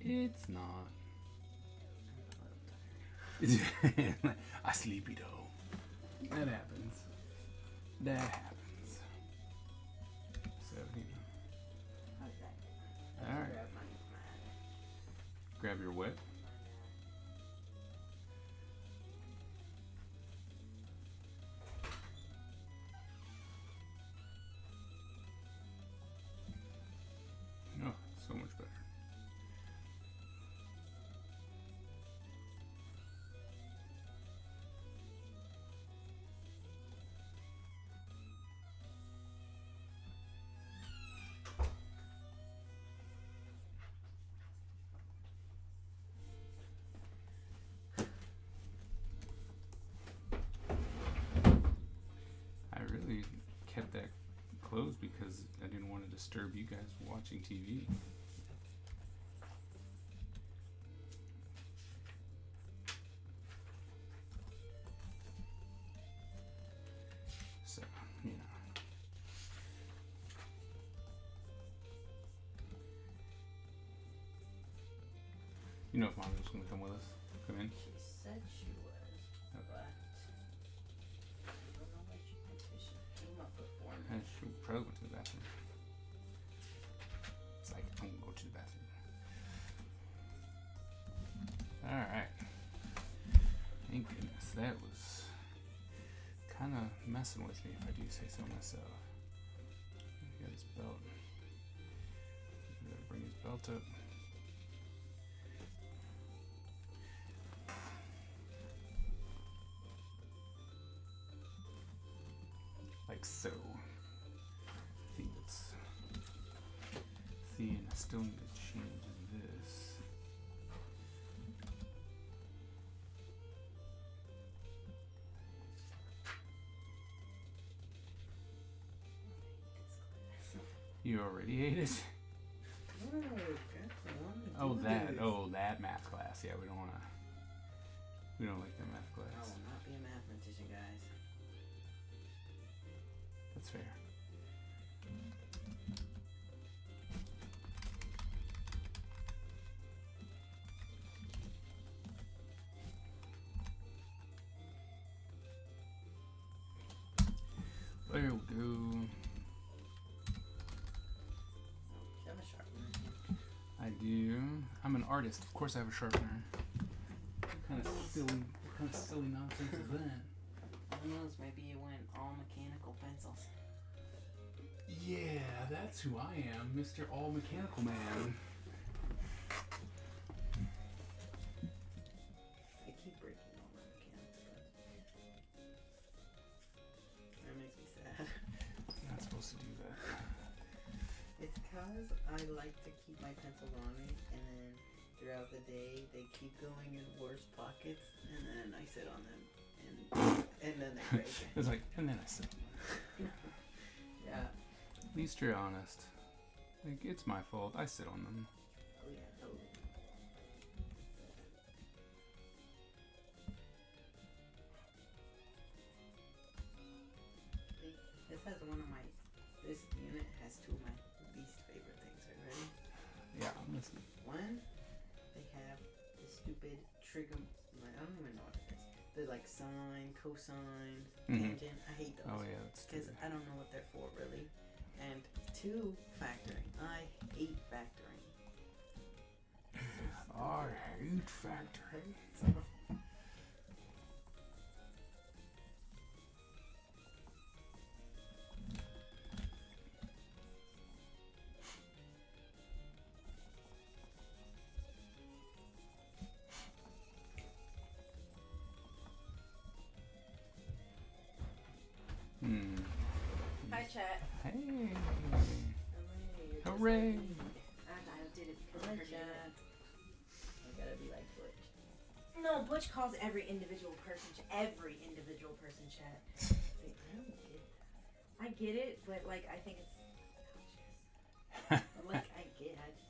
It's not. I sleepy though. That happens. That happens. So, Okay. All right. Grab your what? Oh, so much better. I really kept that closed because I didn't want to disturb you guys watching TV. So, you know. You know if Mom was going to come with us? Come in? She said she was, but I don't know where she went. She came up before me. She probably went to the bathroom. It's like, I'm going to go to the bathroom. Alright. Thank goodness. That was kind of messing with me, if I do say so myself. He got his belt. You gotta bring his belt up. Like so. I think it's. See, and I still need to change this. You already ate it? No, that's the one. Oh, that. Oh, that math class. Yeah, we don't want to. We don't like that math I class. will not be a mathematician, guys. That's fair. There we go. You have a sharpener. I do. I'm an artist. Of course, I have a sharpener. What kind of silly nonsense is that? Who knows? Maybe you went all mechanical pencils. Yeah, that's who I am, Mr. All Mechanical Man. I keep breaking all my mechanical pencils. That makes me sad. I'm not supposed to do that. It's because I like to keep my pencils on me, and then throughout the day they keep going in worse pockets, and then I sit on them, and then they break. It's like, and then I said, Yeah. at least you're honest. Like, it's my fault. I sit on them. Oh yeah, totally. This has one of my. This unit has two of my least favorite things. Are you ready? Yeah, I'm listening. One, they have the stupid trigger. I don't even know what it is. The like sine, cosine, tangent. I hate those. Oh, yeah, that's Because stupid. I don't know what they're for really. And two, factoring. I hate factoring. I hate factoring. Hi, chat. Hey. Hooray. Hooray. And I did it because Hi, I forget. Chad. I gotta be like Butch. No, Butch calls every individual person chat. See, I don't get that. I get it, but like I think it's But like, I get, I just.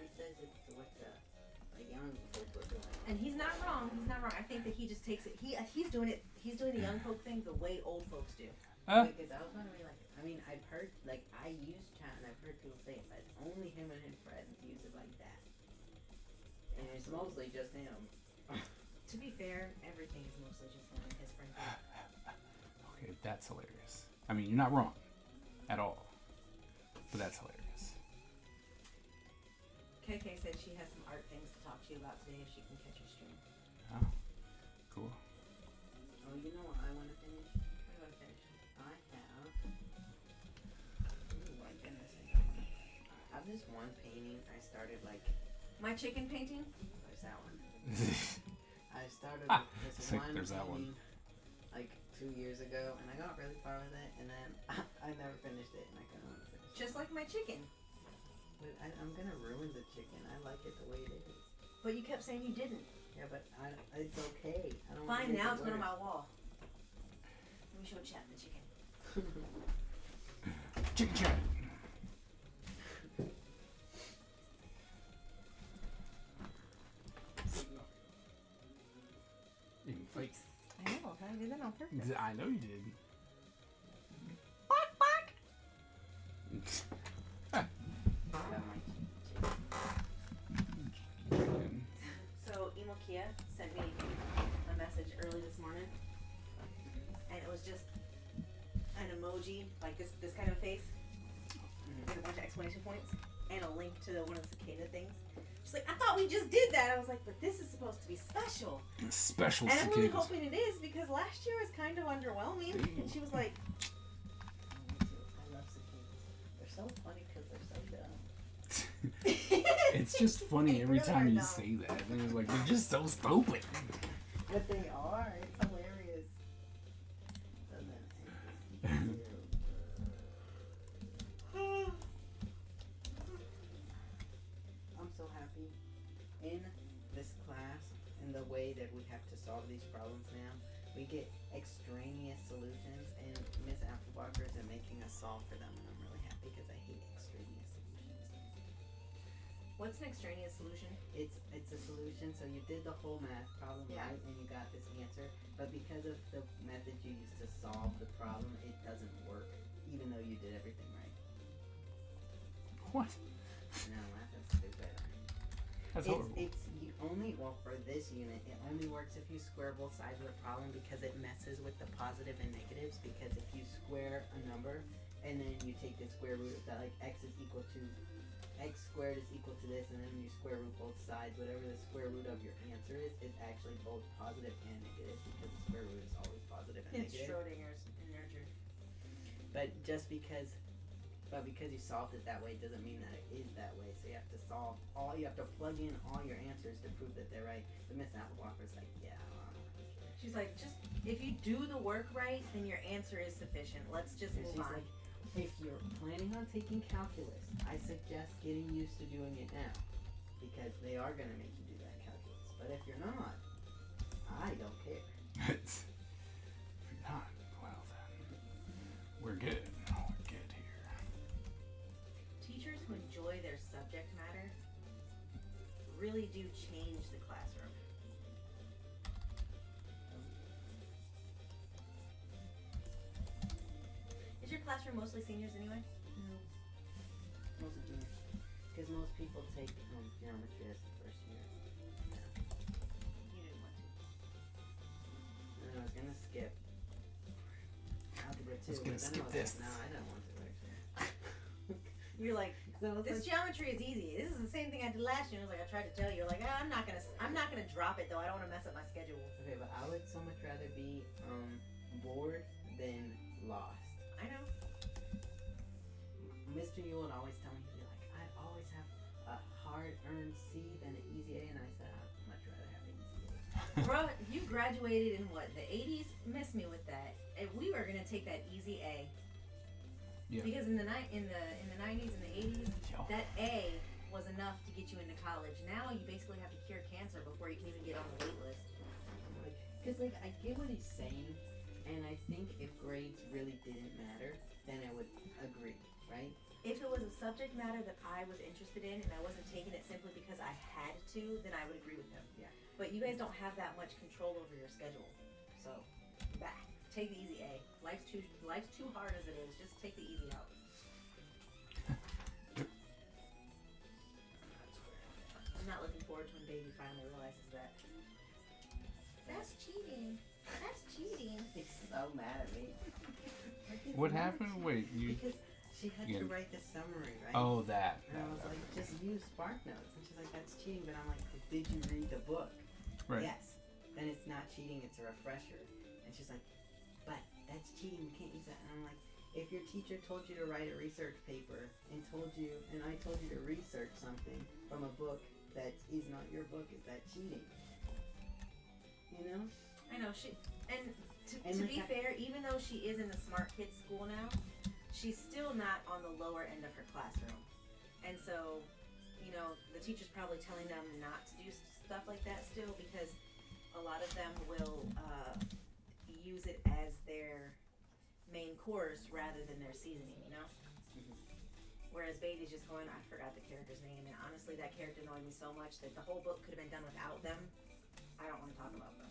He says it's what the young folk are doing. and he's not wrong. He's not wrong. I think that he just takes it. He's doing it. He's doing the young folk thing the way old folks do. Because I was gonna be like, I mean, I've heard, like, I use chat and I've heard people say it, but only him and his friends use it like that. mostly just him. To be fair, everything is mostly just him and his friend group. Okay, that's hilarious. I mean, you're not wrong at all, but that's hilarious. KK said she has some art things to talk to you about today if she can catch your stream. Oh, cool. Oh, you know what I want to finish? What do you want to finish? I have. Oh my goodness. I have this one painting I started like. My chicken painting? There's that one. I started this It's like, one there's that one. painting like 2 years ago, and I got really far with it, and then I never finished it, and I kind of want to finish it. Just like my chicken. But I'm gonna ruin the chicken. I like it the way it is. But you kept saying you didn't. Yeah, but it's okay. I don't wanna Fine, make now it it's going on worse. my wall. Let me show Chad the chicken. Chicken chat. You can fight. I know, I did that on purpose. I know you did. Bark, bark! Got my Chicken. So, Emo Kia sent me a message early this morning, and it was just an emoji, like this kind of face, with a bunch of exclamation points, and a link to one of the cicada things. She's like, I thought we just did that. I was like, but this is supposed to be special. Special And I'm really cicadas. hoping it is, because last year was kind of underwhelming. And she was like, I love cicadas. They're so funny because they're so dumb. It's just funny They every really time are you dumb. say that. And it's like, they're just so stupid. But they are. It's hilarious. Doesn't it? I'm so happy. In this class, in the way that we have to solve these problems now, we get extraneous solutions, and Miss Applebacher is making us solve for them, and I'm really happy because I hate extraneous solutions. what's an extraneous solution? It's a solution, so you did the whole math problem Yeah. right, and you got this answer, but because of the method you used to solve the problem, it doesn't work, even though you did everything right. What? No, that's stupid. That's horrible. You only, well, for this unit, it only works if you square both sides of the problem, because it messes with the positive and negatives, because if you square a number, and then you take the square root of that, like x squared is equal to this, and then you square root both sides, whatever the square root of your answer is actually both positive and negative, because the square root is always positive and It's negative. Schrodinger's nurture. But because you solved it that way doesn't mean that it is that way. So you have to you have to plug in all your answers to prove that they're right. But Miss Applebacher's like, yeah, I don't really care. She's like, just if you do the work right, then your answer is sufficient. Let's just And move she's on. like, if you're planning on taking calculus, I suggest getting used to doing it now, because they are gonna make you do that calculus. But if you're not, I don't care. If you're not, well then, we're good. We're good here. Teachers who enjoy their subject matter really do change the classroom. Is your classroom mostly seniors anyway? No. Mostly juniors. Because most people take geometry as the first year. You didn't want to. And I was gonna skip algebra 2. Let's gonna but then skip I was this. Like, no, I don't want to actually. You're like, So it's this like, geometry is easy. This is the same thing I did last year. I was like, I tried to tell you. You're like, I'm not gonna drop it though. I don't want to mess up my schedule. okay, but I would so much rather be bored than lost. I know. Mr. Yu would always tell me, he'd be like, I'd always have a hard-earned C than an easy A, and I said, I'd much rather have an easy A. Bro, you graduated in what, the 80s? Miss me with that. If we were gonna take that easy A. Yeah. Because in the 90s and the 80s, Yo. that A was enough to get you into college. Now you basically have to cure cancer before you can even get on the wait list. Because, like, I get what he's saying, and I think if grades really didn't matter, then I would agree, right? If it was a subject matter that I was interested in and I wasn't taking it simply because I had to, then I would agree with him. Yeah. But you guys don't have that much control over your schedule. So, back. Take the easy A. Life's too hard as it is. Just take the easy out. I'm not looking forward to when baby finally realizes that. That's cheating. That's cheating. He's so mad at me. Like, it's What not happened? cheating. Wait, you. Because she had Yeah. to write the summary, right? Oh, that. And I was like, just use Spark Notes. And she's like, that's cheating. But I'm like, did you read the book? Right. Yes. Then it's not cheating, it's a refresher. And she's like, but that's cheating, you can't use that. And I'm like, if your teacher told you to write a research paper and I told you to research something from a book that is not your book, is that cheating? You know? I know to And to like be fair, even though she is in the smart kids school now, she's still not on the lower end of her classroom. And so, you know, the teacher's probably telling them not to do stuff like that still, because a lot of them will use it as their main course rather than their seasoning, you know? Mhm. Whereas Whereas Baby's just going, I forgot the character's name, and honestly, that character annoyed me so much that the whole book could have been done without them. I don't want to talk about them.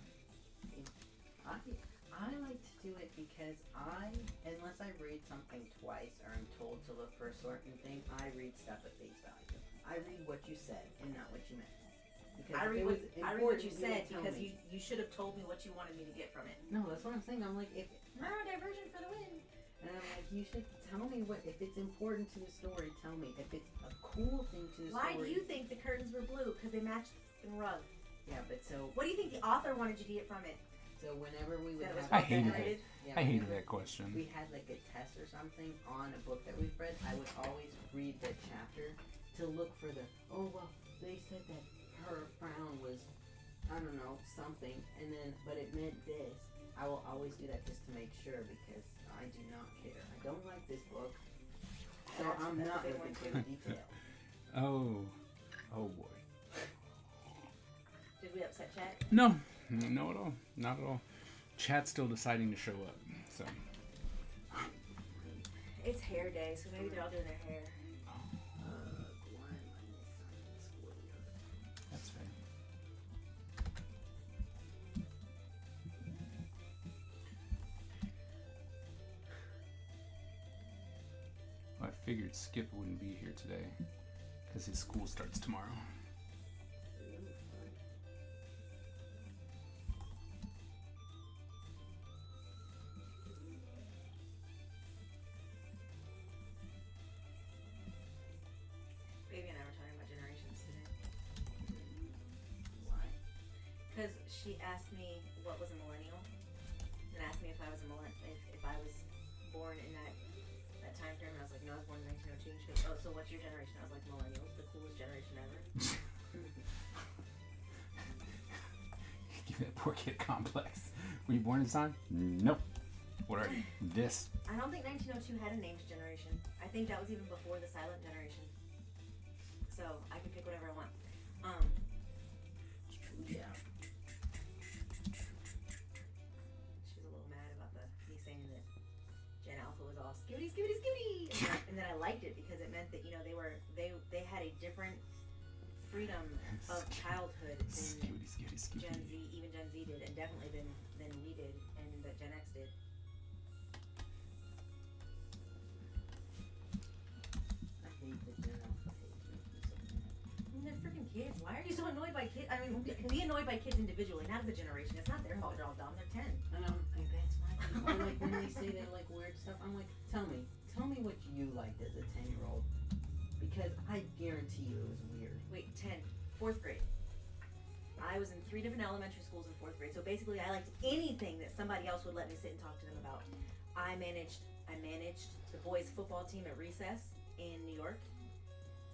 I like to do it because unless I read something twice or I'm told to look for a certain thing, I read stuff at face value. I read what you said and not what you meant. Because I read if it was what you important, said would tell because me. you should have told me what you wanted me to get from it. No, that's what I'm saying. I'm like, if Diversion for the win. and I'm like, you should tell me what if it's important to the story. Tell me if it's a cool thing to the Why do story. you think the curtains were blue? Because they matched the rug. Yeah, but so What do you think the author wanted you to get from it? whenever we would That it was have I hated generated? yeah, I hated whenever that question. we had like a test or something on a book that we've read, I would always read the chapter to look for the, oh, well, they said that her frown was, I don't know, something, and then, but it meant this. I will always do that just to make sure because I do not care. I don't like this book, so I'm That's not a big looking one, for too. the detail. Oh boy. Did we upset chat? No, no at all. Not at all. Chat's still deciding to show up, so. It's hair day, so maybe they're all doing their hair. Why am I missing school year? That's fair. Well, I figured Skip wouldn't be here today because his school starts tomorrow. Baby and I were talking about generations today. Why? Because she asked me what was a millennial, and asked me if I was a if I was born in that time frame. And I was like, no, I was born in 1902. And she goes, oh, so what's your generation? I was like, millennials, the coolest generation ever. Give that poor kid a complex. Were you born in time? Nope. What are you? This. I don't think 1902 had a named generation. I think that was even before the silent generation. So I can pick whatever I want. Yeah. She was a little mad about me saying that Gen Alpha was all skibidi skibidi skibidi, and then I liked it because it meant that they had a different freedom of childhood than Skibidi, skibidi, Gen skibidi. Z, even Gen Z did, and definitely than we did, and that Gen X did. I hate the Gen Alpha hate makes me so mad. I mean, they're freaking kids. Why are you so annoyed by kids? I mean, be annoyed by kids individually, not as a generation. It's not their fault they're all dumb. They're 10. And I'm like, that's my thing. Or like when they say they like weird stuff, I'm like, tell me what you liked as a 10-year-old. Because I guarantee you it was weird. Wait, 10. 4th grade. I was in 3 different elementary schools in 4th grade, so basically I liked anything that somebody else would let me sit and talk to them about. I managed the boys' football team at recess in New York.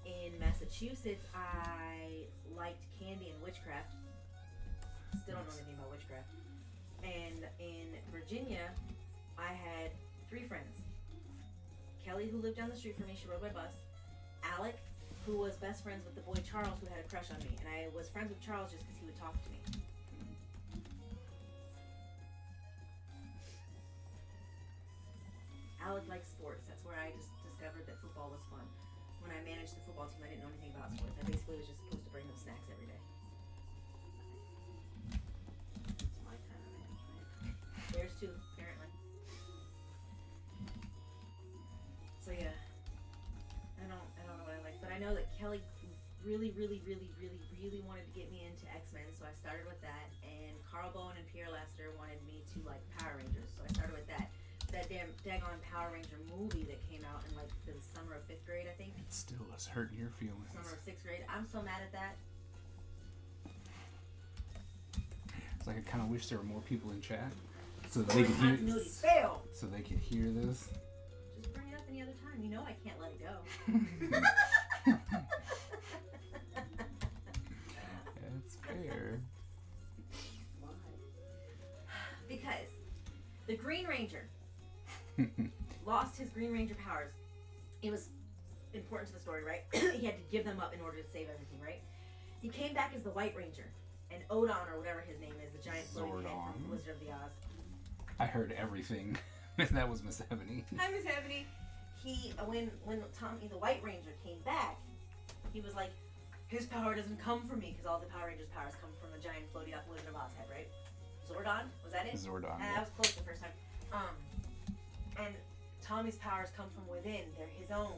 In Massachusetts, I liked candy and witchcraft. Still don't know anything about witchcraft. And in Virginia, I had 3 friends. Kelly, who lived down the street from me, she rode my bus. Alec, who was best friends with the boy Charles, who had a crush on me. And I was friends with Charles just because he would talk to me. Alec liked sports. That's where I just discovered that football was fun. When I managed the football team, I didn't know anything about sports. I basically was just supposed to bring them snacks every day. It's my kind of management. Theirs too, apparently. So yeah, I don't know what I like, but I know that Kelly really really wanted to get me into X-Men, so I started with that. And Carl Bowen and Pierre Lester wanted me to like Power Rangers, so I started with that. That damn daggone Power Ranger movie that came out in like the summer of 5th grade, I think. It still is hurting your feelings. Summer of 6th grade. I'm so mad at that. It's like I kind of wish there were more people in chat so that they could hear. Continuity failed. So they could hear this. Just bring it up any other time. You know I can't let it go. That's fair. Why? Because the Green Ranger lost his Green Ranger powers. It was important to the story, right? He had to give them up in order to save everything, right? He came back as the White Ranger, and Odon, or whatever his name is, the giant floating head from Zordon. Wizard of the Oz. I heard everything. That was Miss Ebony. Hi, Miss Ebony. He, when Tommy the White Ranger came back, he was like, his power doesn't come from me, because all the Power Rangers' powers come from a giant floating off Wizard of Oz head, right? Zordon, was that it? Zordon. And I was close the first time. And Tommy's powers come from within. They're his own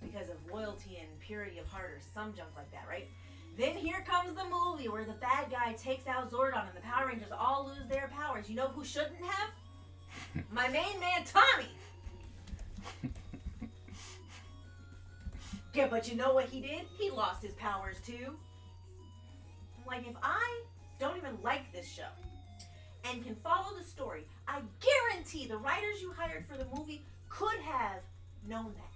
because of loyalty and purity of heart or some junk like that, right? Then here comes the movie where the bad guy takes out Zordon and the Power Rangers all lose their powers. You know who shouldn't have? My main man, Tommy! Yeah, but you know what he did? He lost his powers too. I'm like, if I don't even like this show and can follow the story, I guarantee the writers you hired for the movie could have known that.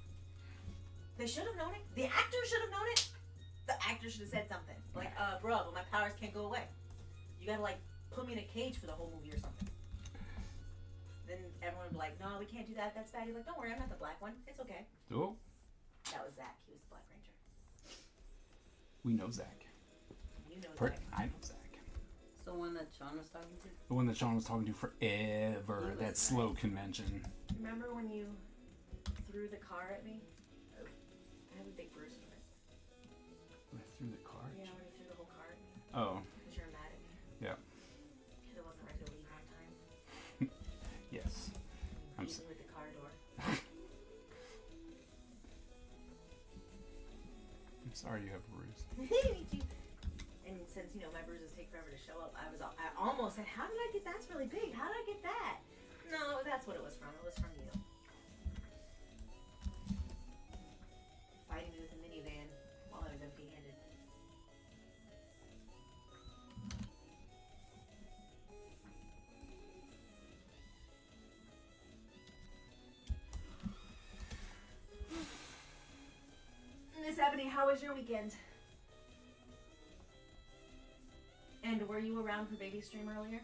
They should have known it. The actors should have known it. The actor should have said something. Like, bro, but my powers can't go away. You gotta, like, put me in a cage for the whole movie or something. Then everyone would be like, no, we can't do that. That's bad. He's like, don't worry, I'm not the black one. It's okay. Oh, That was Zach. He was the Black Ranger. we know Zach. You know Zach. I know Zach. So one that Sean was talking to? The one that Sean was talking to forever. He was That slow convention. Remember when you threw the car at me? I have a big bruise from it. I threw the car. Yeah, when you threw the whole car at me. Oh, Because you're mad at me. yeah. Because I wasn't ready to leave on time. Yes. I'm Beat me with the car door. I'm sorry you have a bruise. Me too. And since, you know, my bruises take forever to show up, I almost said, how did I get that's really big? How did I get that? No, that's what it was from. It was from you. Fighting me with a minivan while I was empty-handed. Miss Ebony, how was your weekend? And were you around for Baby Stream earlier?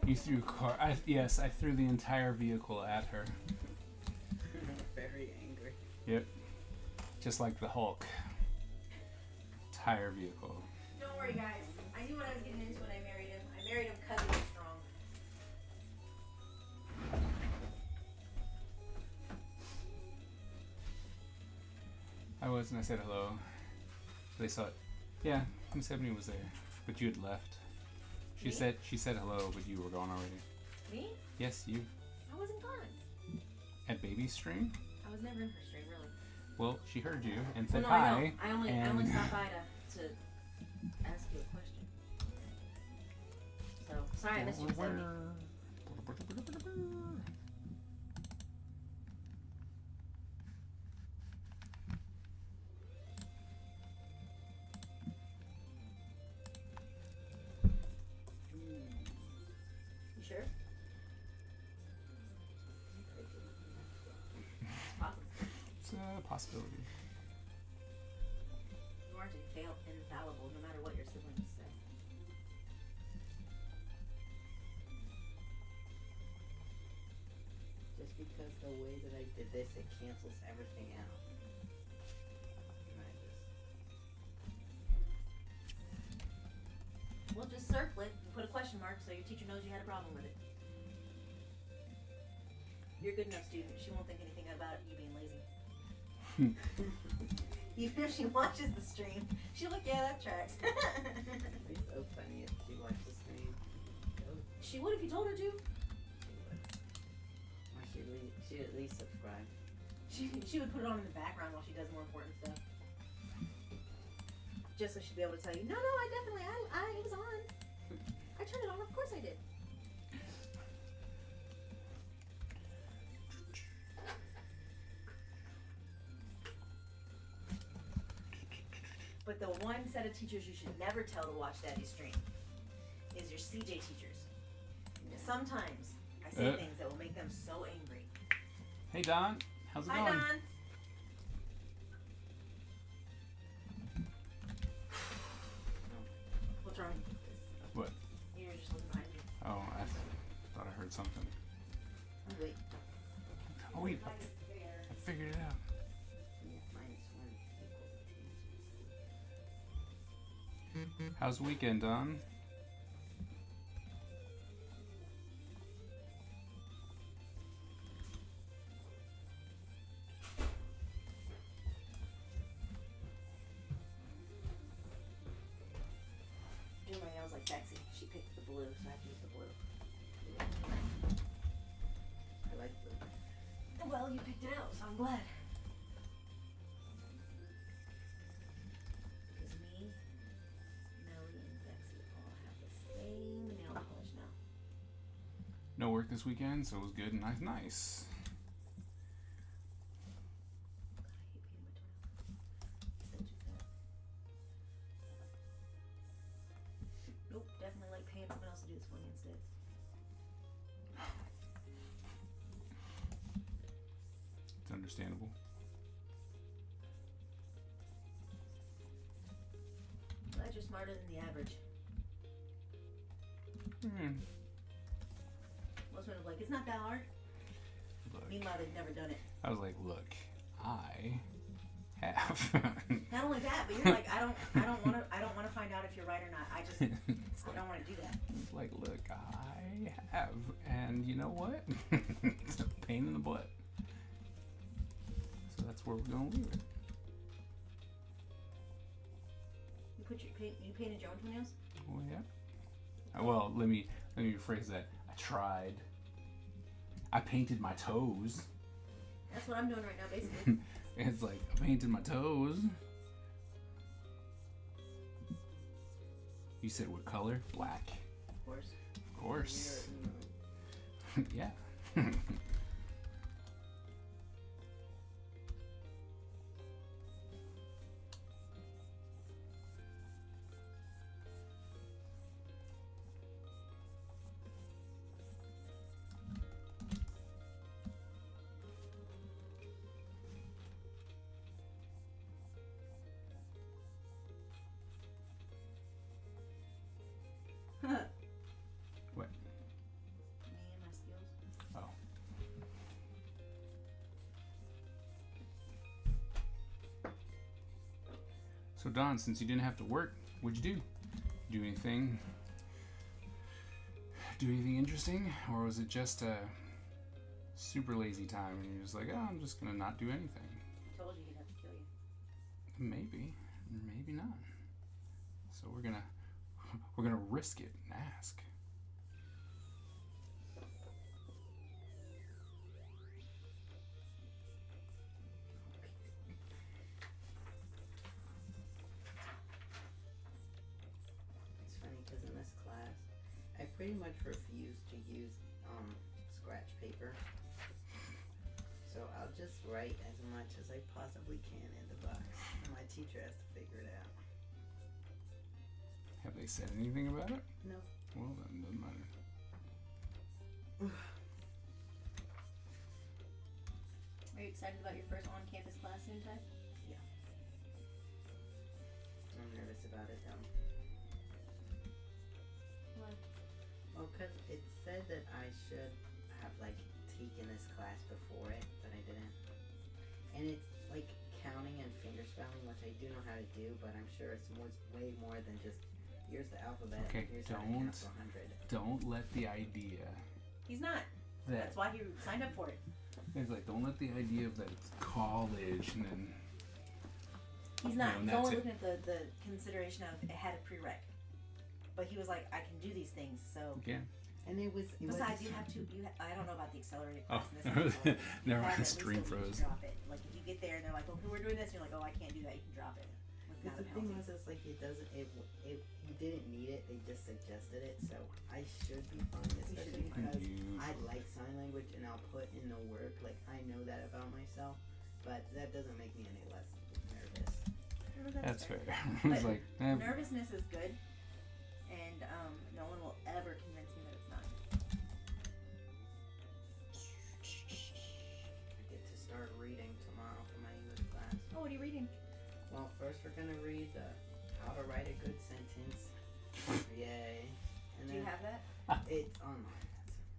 You threw car. Yes, I threw the entire vehicle at her. Very angry. Yep. Just like the Hulk. Entire vehicle. Don't worry, guys. I knew what I was getting into when I married him. I married him because he was strong. I was, and I said hello. They saw it. Yeah, Miss Ebony was there, but you had left. She Me? said hello, but you were gone already. Me? Yes, you I wasn't gone. at Baby Stream. I was never in her stream, really. Well, she heard you and Well, said no, hi. I know. I only and stopped by to ask you a question. So sorry I missed you, Miss Ebony. You sure? It's possible. It's a possibility. You aren't infallible, no matter what your siblings say. Just because the way that I did this, it cancels everything out. And I just... circle it and put a question mark so your teacher knows you had a problem with it. You're a good enough student. She won't think anything about you being lazy. Even if she watches the stream, she'll look, yeah, that tracks. It'd be so funny if she watched the stream. She would if you told her to. Or she'd at least subscribe. She would put it on in the background while she does more important stuff. Just so she'd be able to tell you, no, I definitely, it was on. I turned it on, of course I did. But the one set of teachers you should never tell to watch Daddy's stream is your CJ teachers. Sometimes I say things that will make them so angry. Hey Don, how's it Hi, going? Don. What's wrong? What? You were just looking behind you. Oh, I thought I heard something. Oh, wait. Oh wait, I figured it out. How's the weekend, Don? Doing my nails like Betsy. She picked the blue, so I have to use the blue. I like blue. Well, you picked it out, so I'm glad. Because me, Melly, and Betsy all have the same nail polish now. No work this weekend, so it was good and nice. Nope, definitely like paying someone else to do this for me instead. It's understandable. Glad you're smarter than the average. Most men are like, it's not that hard. Look, Meanwhile, they've never done it. I was like, look, I have. Not only that, but you're like, I don't want to find out if you're right or not. I It's don't want to do that. It's like, look, I have, and you know what? It's a pain in the butt. So that's where we're gonna leave it. You painted your own toenails? Oh yeah. Well, let me rephrase that. I tried. I painted my toes. That's what I'm doing right now, basically. It's like I painted my toes. You said what color? Black. Of course. Of course. Yeah. What? Me and my skills. Oh. So Don, since you didn't have to work, what'd you do? Do anything? Do anything interesting, or was it just a super lazy time and you're just like, oh, I'm just gonna not do anything? Told you he'd have to kill you. Maybe, maybe not. So we're gonna risk it and ask. It's funny because in this class, I pretty much refuse to use scratch paper. So I'll just write as much as I possibly can in the box, and my teacher has to figure it out. Have they said anything about it? No. Well, then it doesn't matter. Are you excited about your first on-campus class soon, Ty? I'm nervous about it though. Why? Well, because it said that I should have like taken this class before it, but I didn't. And it's like counting and finger spelling, which I do know how to do, but I'm sure it's way more than just here's the alphabet. Okay, Here's how to count to 100. Don't let the idea He's not. that That's why he signed up for it. it's like don't let the idea of that it's college and then He's not. and He's only that's looking at the consideration of it had a prereq. But he was like, I can do these things, so. yeah. And it was. Besides, you have to. I don't know about the accelerated Oh, class. In this episode. never You have mind. at least Stream a week to froze. Drop it. Like if you get there and they're like, "Okay, we're doing this," and you're like, "Oh, I can't do that." You can drop it. With not The a thing penalty. was, it's like it doesn't. He didn't need it. They just suggested it, so I should be fine. Especially because I like sign language, and I'll put in the work. Like I know that about myself, but that doesn't make me any less nervous. No, That's fair. But It's like nervousness is good, and no one will ever convince me that it's not. I get to start reading tomorrow for my English class. Oh, what are you reading? Well, first we're gonna read how to write a good sentence. Yay! And Do you then have that? it's online.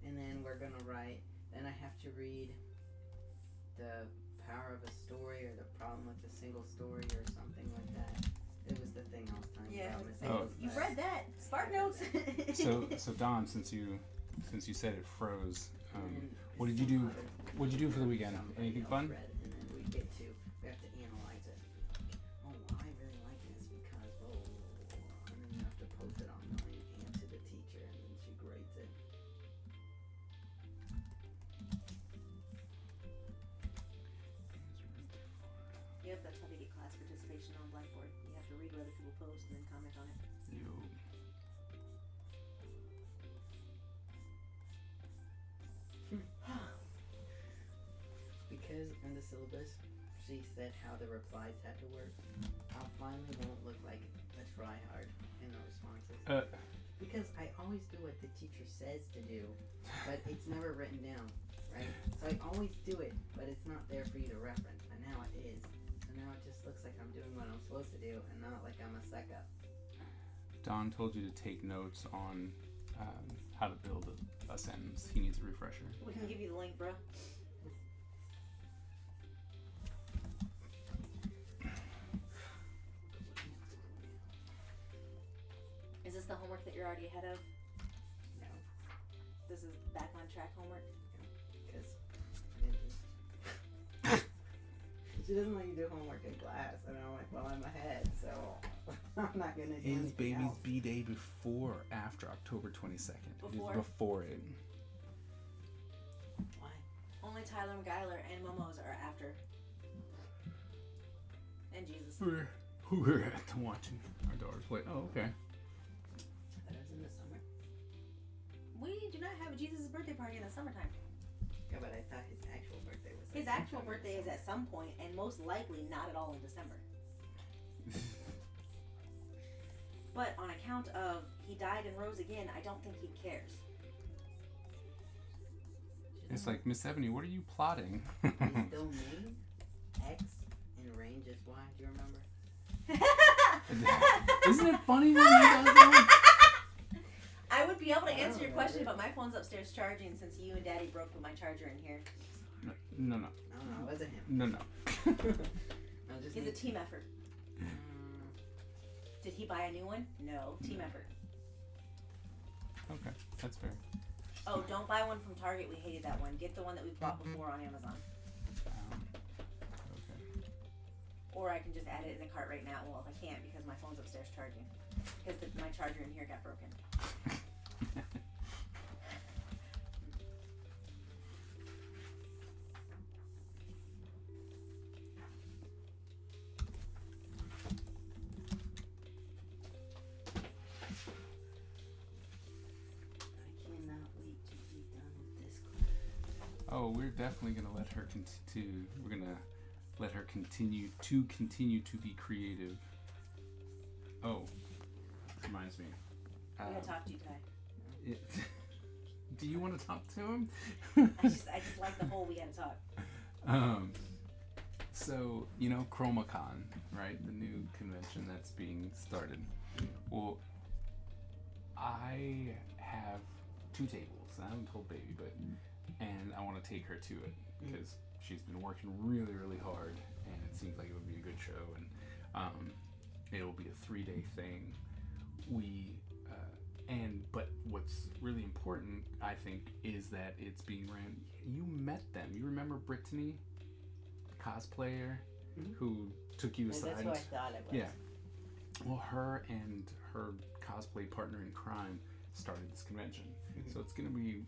And then we're gonna write. Then I have to read the power of a story or the problem with a single story or something like that. It was the thing I was talking Yeah. about. Miss Oh. English You've class. read that. Spark notes. so Don, since you said it froze, And what did you do? What'd you do for the weekend? somebody Anything else fun? read, and then we have to analyze it. Oh, I really like this because and then you have to post it online and to the teacher, and then she grades it. Yep, that's how they get class participation on Blackboard. You have to read what other people post and then comment on it. You. Because in the syllabus, she said how the replies had to work. I finally won't look like a tryhard in the responses. Because I always do what the teacher says to do, but it's never written down, right? So I always do it, but it's not there for you to reference. But now it is. So now it just looks like I'm doing what I'm supposed to do, and not like I'm a suck up. Don told you to take notes on how to build a sentence. He needs a refresher. We can give you the link, bro. Is this the homework that you're already ahead of? No, This is back on track homework? because she doesn't let you do homework in class, and I'm like, well, I'm ahead, so I'm not gonna do Is anything baby's else. B day before or after October 22nd? Before. It is before it. Why? Only Tyler McGuyler and Momo's are after. And Jesus. We're watching our daughters play. Oh, okay. That was in the summer. We do not have a Jesus' birthday party in the summertime. Yeah, but I thought his actual birthday was. His actual birthday is at some point, and most likely not at all in December. But on account of he died and rose again, I don't think he cares. It's like, Miss Ebony, what are you plotting? His domain, X, and range is Y. Do you remember? Isn't it funny when he does that? I would be able to I answer don't your question, remember. but my phone's upstairs charging since you and Daddy broke my charger in here. No. No, it wasn't him. No. I just It's a need- team effort. Did he buy a new one? No. Team effort. Okay, that's fair. Oh, don't buy one from Target. We hated that one. Get the one that we've bought before on Amazon. Okay. Or I can just add it in the cart right now. Well, I can't because my phone's upstairs charging. Because my charger in here got broken. I cannot wait to be done with this class. Oh, we're definitely gonna let her continue. We're gonna let her continue to be creative. Oh, reminds me. I'm gonna talk to you today. Do you want to talk to him? I just like the whole we gotta talk. So, you know, ChromaCon, right? The new convention that's being started. Well, I have 2 tables. I haven't told Baby, and I want to take her to it because she's been working really, really hard, and it seems like it would be a good show. And it'll be a 3-day thing. but what's really important, I think, is that it's being ran. You met them. You remember Brittany, the cosplayer, who took you aside? That's who I thought it was. Yeah. Well, her and her cosplay partner in crime started this convention, so it's going to be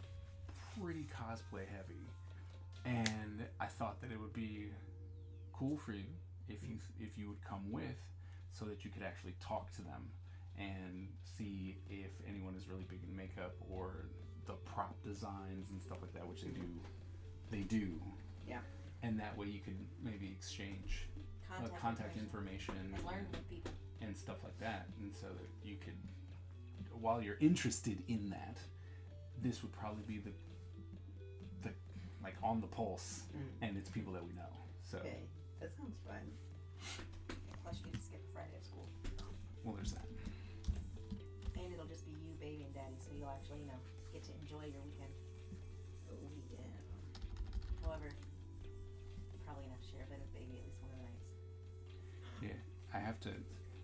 pretty cosplay heavy. And I thought that it would be cool for you if you would come with, so that you could actually talk to them and see if anyone is really big in makeup or the prop designs and stuff like that, which they do. Yeah. And that way you could maybe exchange contact information and learn with people and stuff like that, and so that you could, while you're interested in that, this would probably be the like on the pulse, and it's people that we know. So Okay, that sounds fun. plus you get to skip a Friday at school, well, there's that. and it'll just be you, baby, and daddy, so you'll actually get to enjoy your weekend. Oh yeah. However, you're probably gonna have to share a bed with baby at least one of the nights. Yeah, I have to.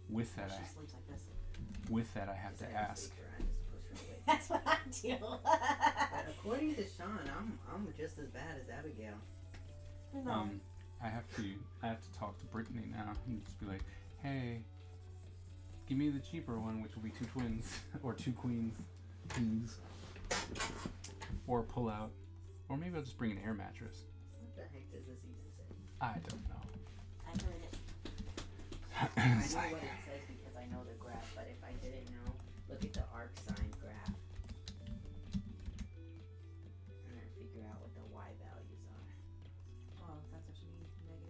With that, She sleeps like this. I have to ask. That's what I do. But according to Sean, I'm just as bad as Abigail. No. I have to talk to Brittany now and just be like, hey, give me the cheaper one, which will be 2 twins or 2 queens, please, or pull out, or maybe I'll just bring an air mattress. What the heck does this even say? I don't know. I heard it. I know what it says because I know the graph, but if I didn't know, look at the arc sign graph. And then figure out what the Y values are. Oh, that's what you need. -2.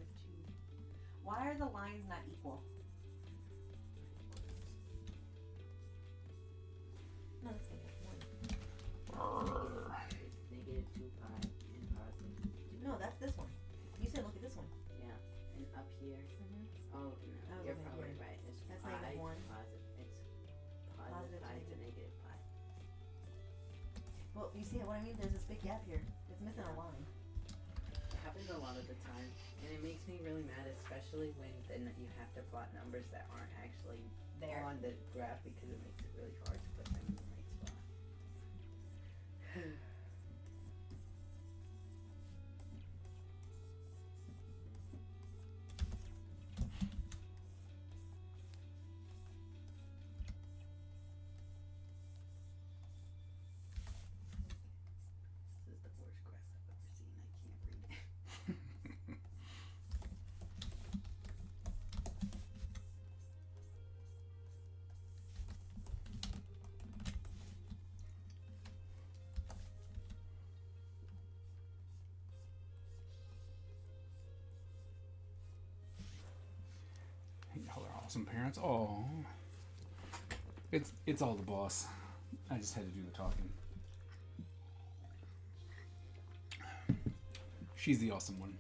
Why are the lines not equal? No, that's -1. It's -2 pi and positive. No, that's this one. You said look at this one. Yeah, and up here. Mm-hmm. Oh, I no, was you're looking probably here. right. It's That's pi to -1. positive. It's Positive positive to pi to negative. negative pi. Well, you see what I mean? There's this big gap here. It's missing a line. It happens a lot of the time, and it makes me really mad, especially when then you have to plot numbers that aren't actually There. on the graph because it makes it really hard to put them in the right spot. This is the worst graph I've ever seen. I can't read it. Y'all are awesome parents. Oh, it's all the boss. I just had to do the talking. She's the awesome one.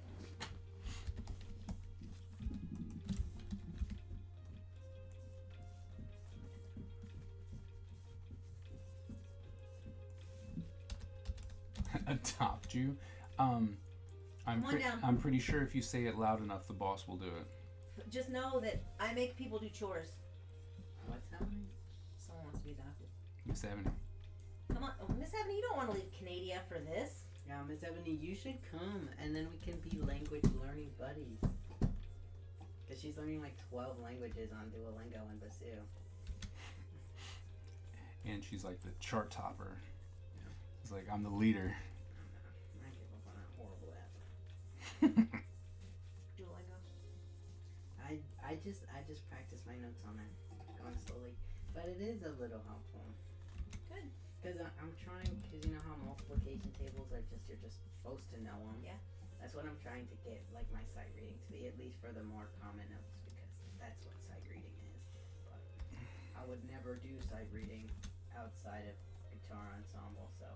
Adopt you. Come on down. I'm pretty sure if you say it loud enough, the boss will do it. Just know that I make people do chores. What's happening? Someone wants to be adopted. Miss Ebony. Come on, Miss Ebony, you don't want to leave Canada for this. Yeah, Miss Ebony, you should come, and then we can be language learning buddies. Cause she's learning like 12 languages on Duolingo and Basu. And she's like the chart topper. It's like, I'm the leader. I give up on that horrible app. Duolingo. I just practice my notes on it, going slowly, but it is a little helpful. Good. Cause I'm trying, cause you know how multiplication tables are you're just supposed to know them. Yeah. That's what I'm trying to get, like my sight reading to be, at least for the more common notes, because that's what sight reading is. But I would never do sight reading outside of guitar ensemble, so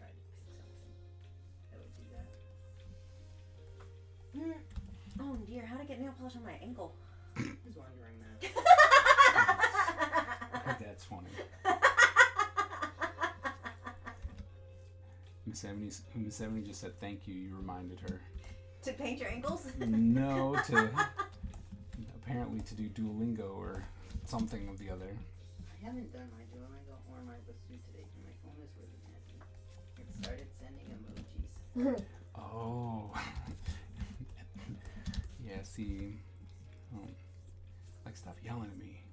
try to pick something that would do that. Oh dear, how to get nail polish on my ankle? I was wondering that. That's funny. Miss Ebony just said thank you. You reminded her. To paint your ankles? No, apparently to do Duolingo or something of the other. haven't done my Duolingo or my Basu today, and my phone is really nasty. It started sending emojis. Oh. Yeah, see. Like, stop yelling at me.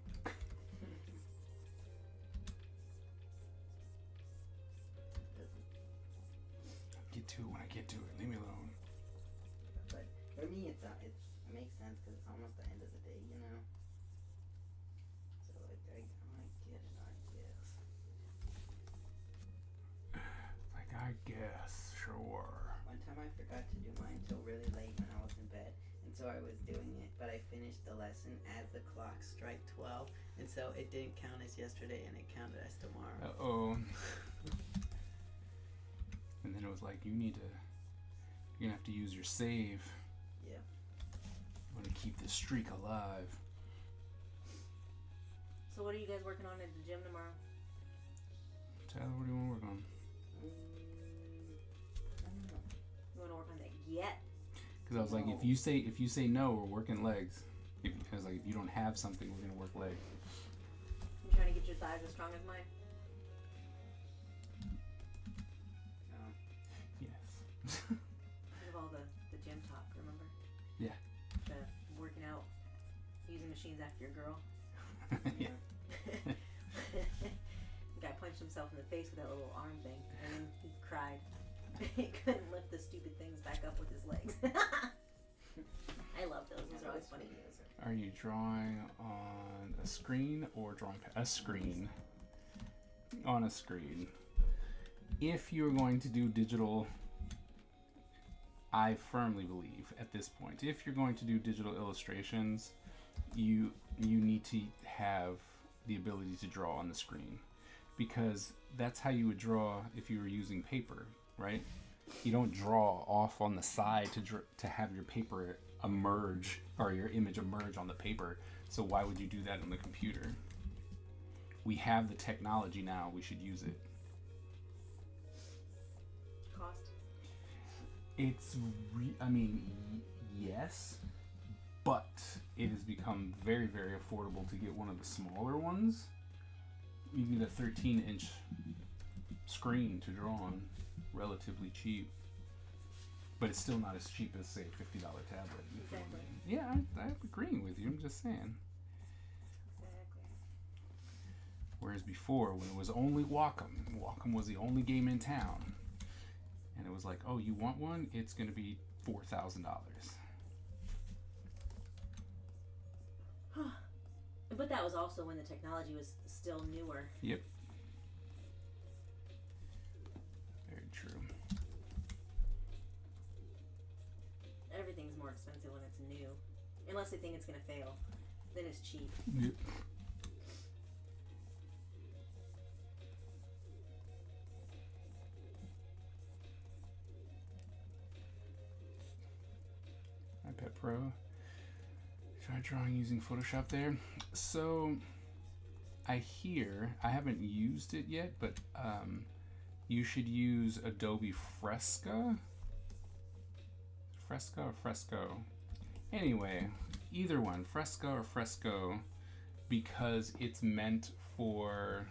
Get to it when I get to it. Leave me alone. But for me, it makes sense because it's almost the end of the day, you know. So I get it, I guess. Like, I guess, sure. One time I forgot to do mine till really late when I was in bed, and so I was doing it, but I finished the lesson as the clock struck 12, and so it didn't count as yesterday, and it counted as tomorrow. Uh-oh. And then it was like, you're gonna have to use your save. Yeah. You want to keep this streak alive. So what are you guys working on at the gym tomorrow? Tyler, what do you want to work on? I don't know. You want to work on that yet? Because I was like, if you say no, we're working legs. I was like, if you don't have something, we're gonna work legs. You trying to get your thighs as strong as mine? Yes. Think of all the gym talk, remember? Yeah. The working out, using machines after your girl. Yeah. The guy punched himself in the face with that little arm thing, and then he cried. He couldn't lift the stupid things back up with his legs. I love those. Those are always funny. Are you drawing on a screen or drawing a screen? On a screen. If you're going to do digital, I firmly believe at this point, if you're going to do digital illustrations, you need to have the ability to draw on the screen, because that's how you would draw if you were using paper, right? You don't draw off on the side to have your paper emerge, or your image emerge on the paper. So why would you do that on the computer? We have the technology now. We should use it. Cost? It's, yes, but it has become very, very affordable to get one of the smaller ones. You can get a 13-inch screen to draw on, relatively cheap. But it's still not as cheap as, say, a $50 tablet. Exactly. Yeah, I'm agreeing with you. I'm just saying. Exactly. Whereas before, when it was only Wacom was the only game in town. And it was like, oh, you want one? It's going to be $4,000. But that was also when the technology was still newer. Yep. Very true. Everything's more expensive when it's new. Unless they think it's going to fail. Then it's cheap. Yep. iPad Pro. Try drawing using Photoshop there. So I haven't used it yet, but you should use Adobe Fresco. Fresco or Fresco? Anyway, either one, Fresco or Fresco, because it's meant for,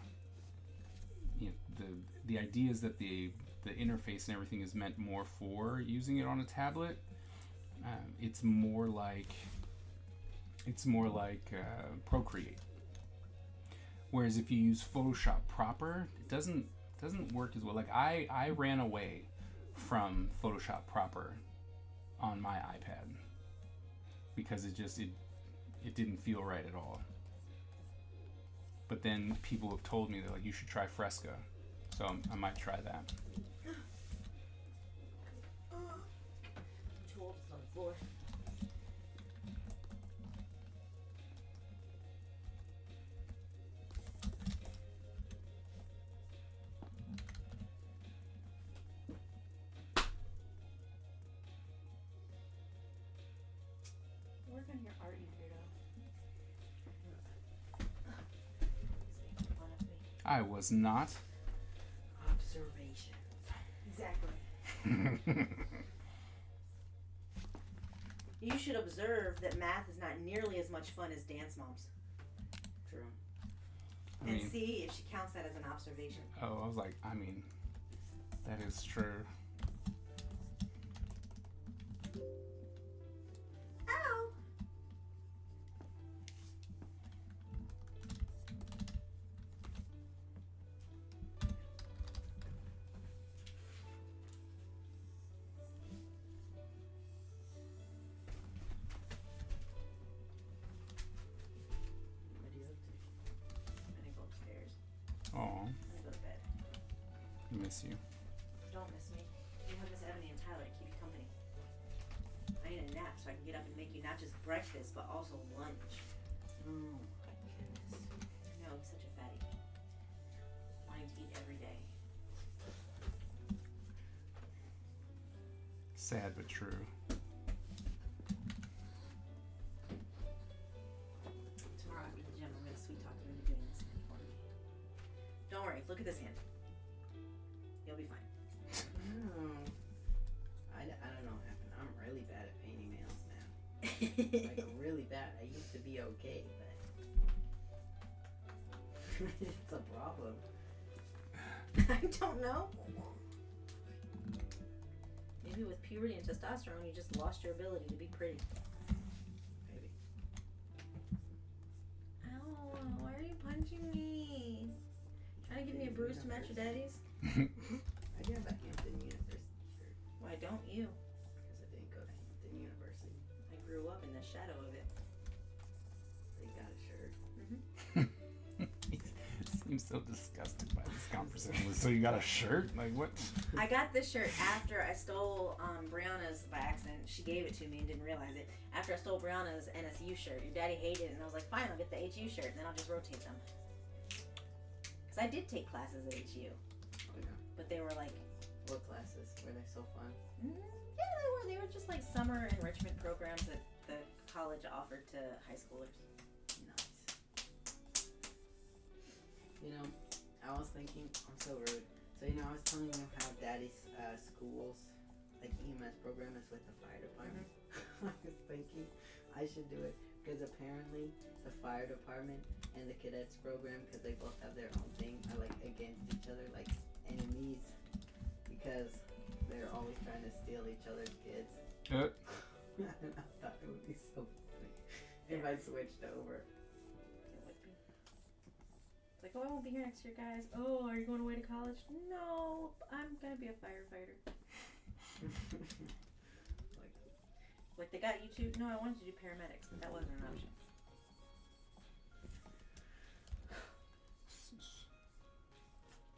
you know, the idea is that the interface and everything is meant more for using it on a tablet. It's more like Procreate. Whereas if you use Photoshop proper, it doesn't work as well. Like I ran away from Photoshop proper on my iPad because it didn't feel right at all. But then people have told me, they're like, you should try Fresco, so I might try that. Too old to sit on the floor. Work on your art, you weirdo. He's making fun of me. I was not. Observations. Exactly. You should observe that math is not nearly as much fun as Dance Moms. True. I and mean, see if she counts that as an observation. oh, I was like, I mean, that is true. Ow! What are you up to? I'm gonna go upstairs. Oh, I'm gonna go to bed. I miss you. Don't miss me. You have Miss Ebony and Tyler to keep you company. I need a nap so I can get up and make you not just breakfast, but also lunch. Oh my goodness. No, he's such a fatty. Wanting to eat every day. Sad but true. Tomorrow after the gym, I'm gonna sweet talk you into doing this again for me. Don't worry, look at this hand. You'll be fine. No. I don't know what happened. I'm really bad at painting nails now. Like, really bad. I used to be okay, but it's a problem. I don't know. Maybe with puberty and testosterone, you just lost your ability to be pretty. Maybe. Ow, why are you punching me? Trying to give me a bruise to match your daddy's? I do have a Hampton University shirt Why don't you? because I didn't go to Hampton University. I grew up in the shadow of it. They got a shirt. He seems so disgusted by this conversation. So you got a shirt? Like what? I got this shirt after I stole Brianna's by accident. She gave it to me and didn't realize it. After I stole Brianna's NSU shirt. Your daddy hated it, and I was like, fine, I'll get the HU shirt, and then I'll just rotate them. Because I did take classes at HU, Oh yeah. but they were like, What classes? Were they so fun? yeah, they were just like summer enrichment programs that the college offered to high schoolers. Nice. You know, I was thinking, I'm so rude. So, you know, I was telling you how Daddy's schools, like EMS program is with the fire department. I was thinking I should do it because apparently the fire department and the cadets program, because they both have their own thing, are like against each other, like enemies, because they're always trying to steal each other's kids. And I thought it would be so funny if I switched over. It would be. It's like, oh, I won't be here next year, guys. Oh, are you going away to college? No, I'm gonna be a firefighter. Like, they got you two? No, I wanted to do paramedics, but that wasn't an option.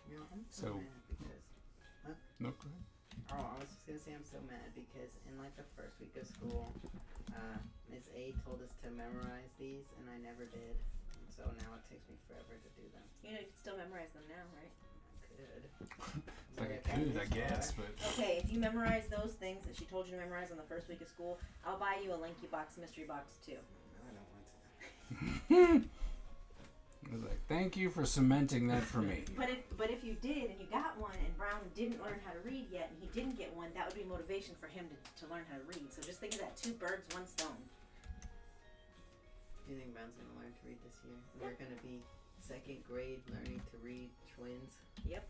You know, I'm so So- mad because. No, go ahead. Oh, I was just gonna say I'm so mad because in like the first week of school, Ms. A told us to memorize these and I never did. And so now it takes me forever to do them. You know, you can still memorize them now, right? I could. It's like I could, I guess, but Okay, if you memorize those things that she told you to memorize on the first week of school, I'll buy you a Linky Box mystery box too. No, I don't want to. I was like, thank you for cementing that for me. But if you did and you got one and Brown didn't learn how to read yet and he didn't get one, that would be motivation for him to learn how to read. So just think of that, 2 birds, 1 stone. Do you think Brown's gonna learn to read this year? We're gonna be 2nd grade learning to read twins. Yep.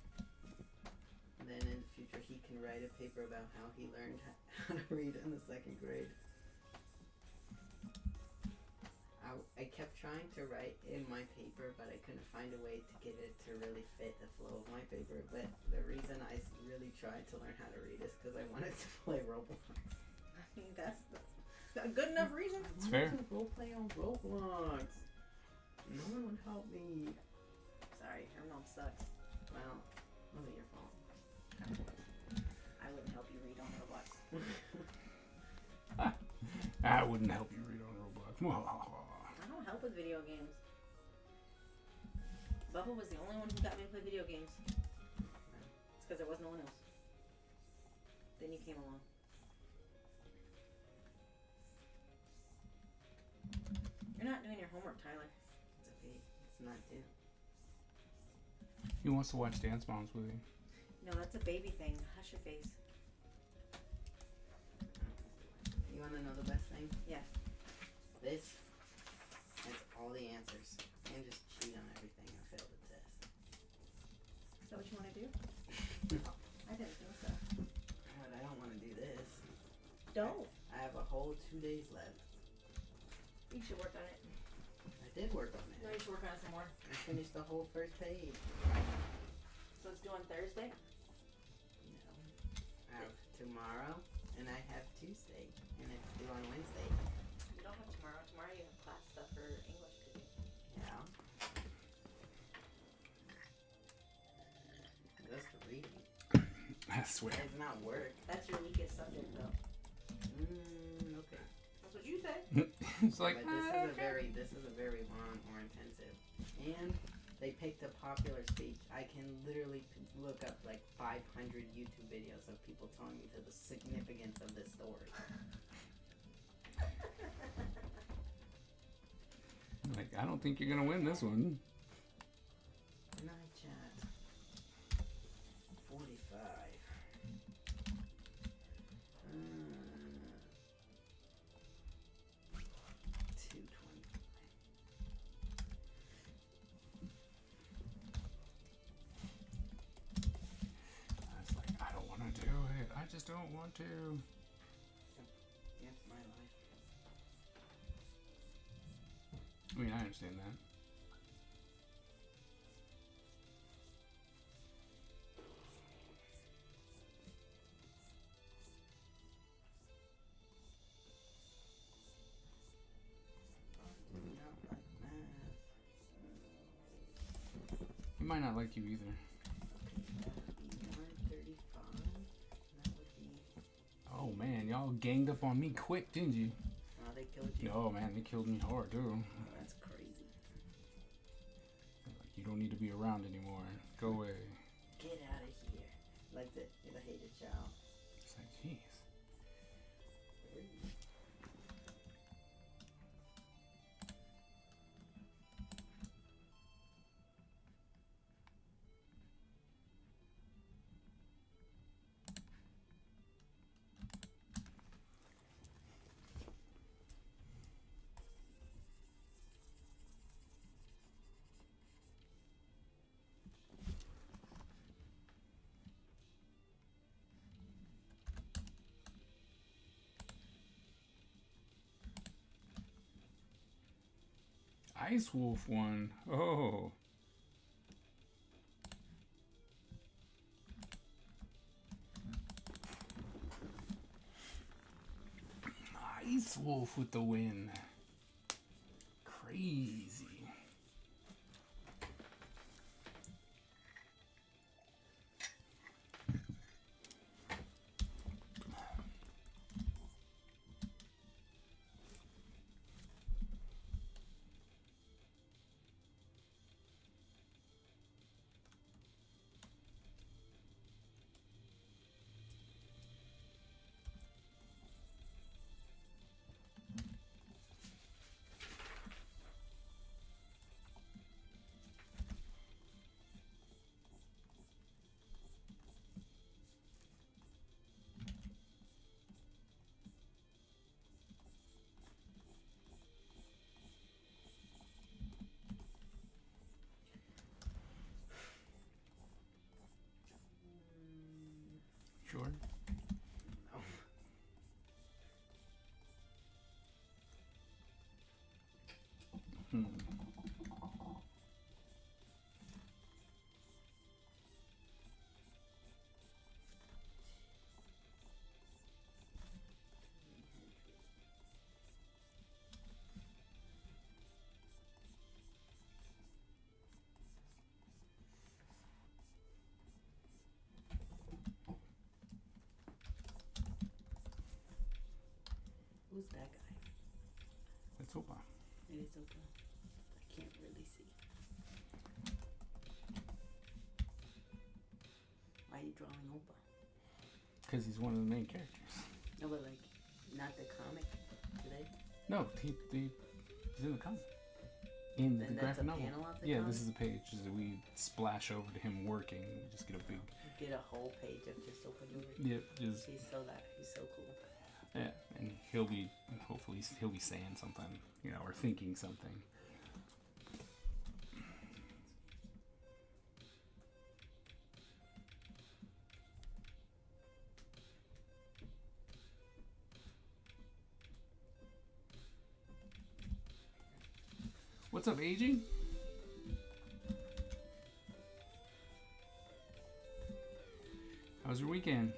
And then in the future he can write a paper about how he learned how to read in the 2nd grade. I kept trying to write in my paper, but I couldn't find a way to get it to really fit the flow of my paper. But the reason I really tried to learn how to read is because I wanted to play Roblox. I think that's a good enough reason. It's fair. I wanted to go play on Roblox. No one would help me. Sorry, her mom sucks. Well, it wasn't your fault. I wouldn't help you read on Roblox. I wouldn't help you read on Roblox. I don't help with video games. Bubba was the only one who got me to play video games. It's because there was no one else. Then you came along. You're not doing your homework, Tyler. It's okay. It's not due. He wants to watch Dance Moms with you. No, that's a baby thing. Hush your face. You want to know the best thing? Yeah. This has all the answers. And just cheat on everything I filled. want to do? I didn't think so. But I don't want to do this. Don't. I have a whole 2 days left. You should work on it. I did work on No, it. you should work on it some more. I finished the whole first page. So it's due on Thursday? No. I have tomorrow, and I have Tuesday, and it's due on Wednesday. You don't have tomorrow. Tomorrow you have class stuff for English to do. Yeah. That's the reading. I swear. It's not work. That's your weakest subject, though. Okay. That's what you said. It's like, But this is a very long or intensive. And they picked a popular speech. I can literally look up like 500 YouTube videos of people telling me the significance of this story. like, I don't think you're gonna win this one. Night chat. 45. 225. I was like, I don't want to do it. I just don't want to. That's my life. I mean, I understand that. Do not like math. He might not like you either. That would be 135. That would be. Oh man, y'all ganged up on me quick, didn't you? Oh, they killed you. No, man, they killed me hard too. Oh, that's crazy. Like, you don't need to be around anymore. Go away. Get out of here. Like the hated child. It's like, jeez. Ice Wolf won. Oh. Ice Wolf with the win. Crazy. Sure. No. Hmm. Who's that guy? Let's hope. It is open. I can't really see. Why are you drawing Opa? Because he's one of the main characters. No, but like, not the comic today. No, he's in the comic. In Then the that's graphic a novel. panel of the Yeah, comic? this is the page. We splash over to him working. We just get a big. Get a whole page of just Opa Junior. Yep, just He's so cool. yeah, and he'll be hopefully he'll be saying something, you know, or thinking something. What's up, aging? How was your weekend?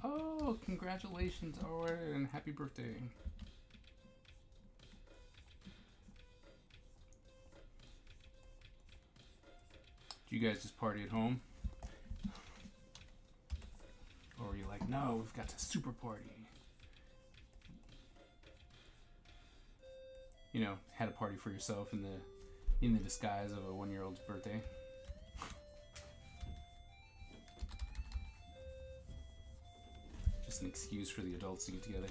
Oh, congratulations, Owen, and happy birthday. Do you guys just party at home? Or are you like, no, we've got to super party? You know, had a party for yourself in the disguise of a 1-year-old's birthday. Just an excuse for the adults to get together.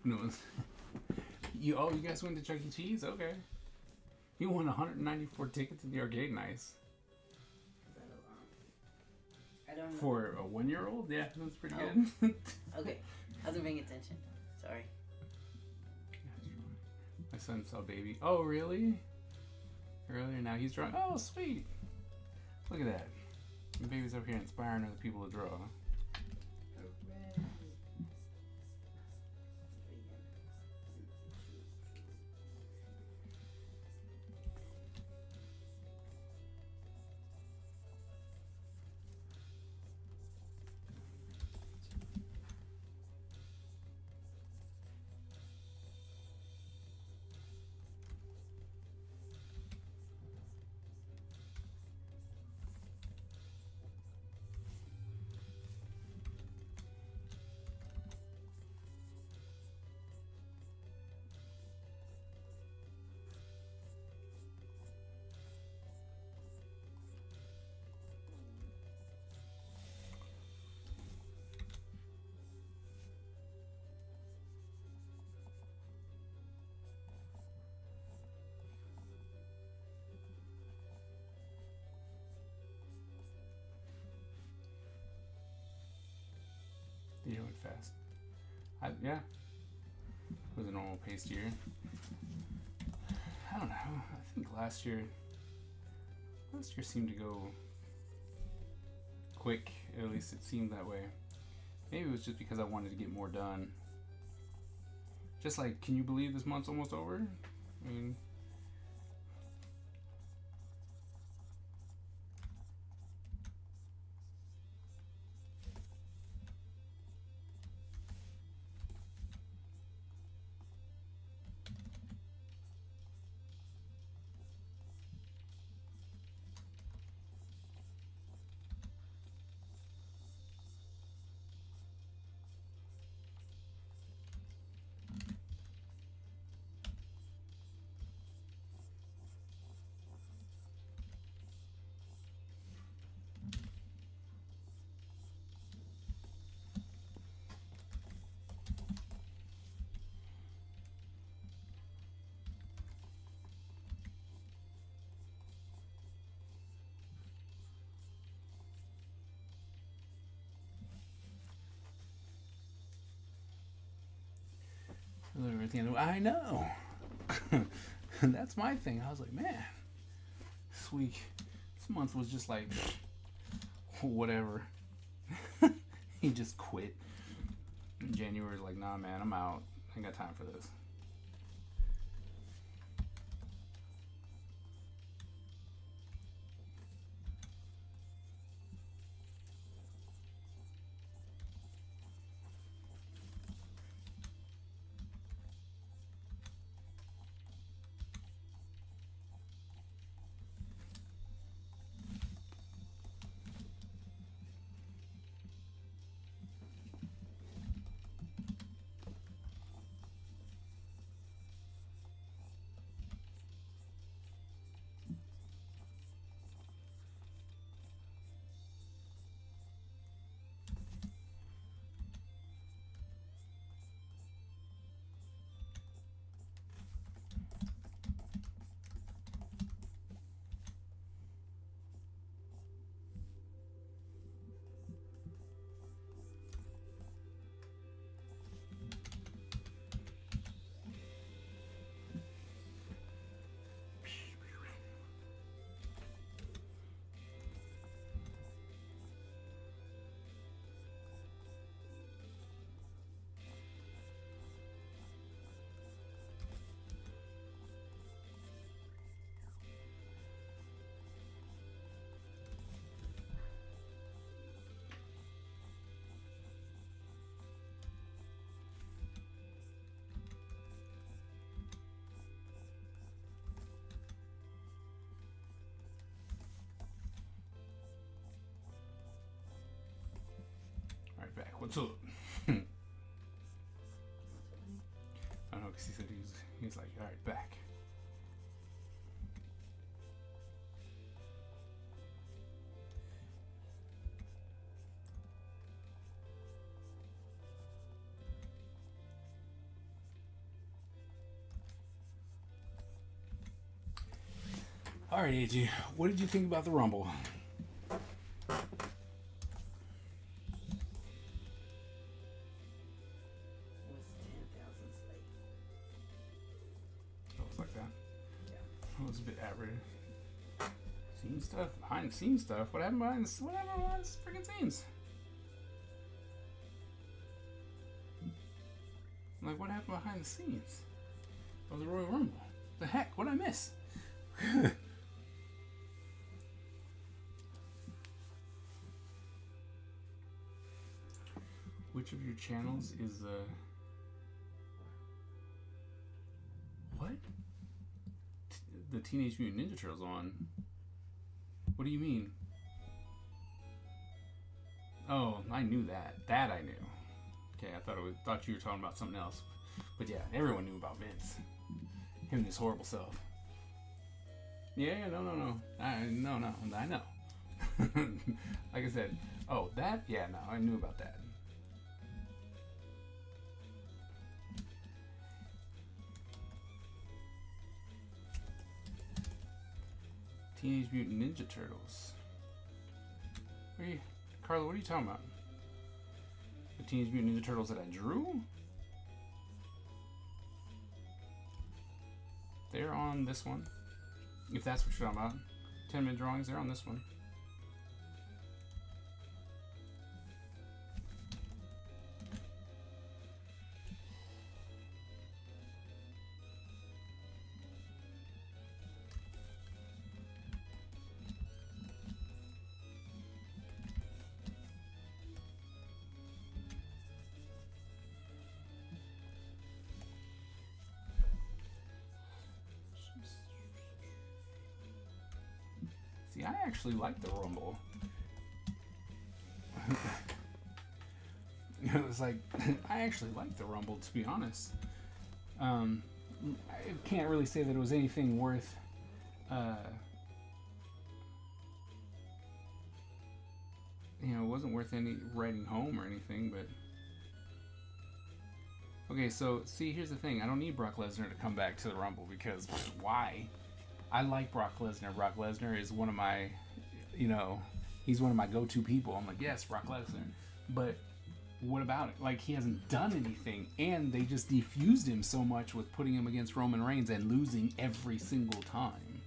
No. You guys went to Chuck E. Cheese? Okay. You won 194 tickets in the arcade. Nice. Is that a lot? I don't know. For a 1-year-old? Yeah, that's pretty Oh. good. Okay. I wasn't paying attention. Sorry. My son saw Baby. Oh, really? Earlier now he's drawing. Oh, sweet. Look at that. And Baby's over here inspiring other people to draw. The year went fast. Yeah. It was a normal paced year. I don't know. I think last year seemed to go quick. At least it seemed that way. Maybe it was just because I wanted to get more done. Just like, can you believe this month's almost over? I mean, literally at the end of, I know. That's my thing. I was like, man, this month was just like, whatever. He just quit. In January, like, nah, man, I'm out. I ain't got time for this. What's up? I don't know, because he said he was like, all right, back. All right, AG, what did you think about the Rumble? Was 10,000 slate. It was like that. Yeah. It was a bit average. Scene stuff, behind the scenes stuff. What happened behind the freaking scenes? I'm like, what happened behind the scenes of the Royal Rumble? The heck? What'd I miss? Which of your channels is what? The Teenage Mutant Ninja Turtles on? What do you mean? Oh, I knew that. That I knew. Okay, I thought you were talking about something else. But yeah, everyone knew about Vince. Him and his horrible self. Yeah, no. I know. Like I said, oh, that? Yeah, no, I knew about that. Teenage Mutant Ninja Turtles. Carla, what are you talking about? The Teenage Mutant Ninja Turtles that I drew? They're on this one. If that's what you're talking about. 10-minute drawings, they're on this one. See, I actually like the Rumble. It was like, I actually like the Rumble, to be honest. I can't really say that it was anything worth, it wasn't worth any writing home or anything, but... Okay, so, see, here's the thing. I don't need Brock Lesnar to come back to the Rumble, because why? I like Brock Lesnar. Brock Lesnar is one of my, he's one of my go-to people. I'm like, yes, Brock Lesnar. But what about it? Like, he hasn't done anything, and they just defused him so much with putting him against Roman Reigns and losing every single time.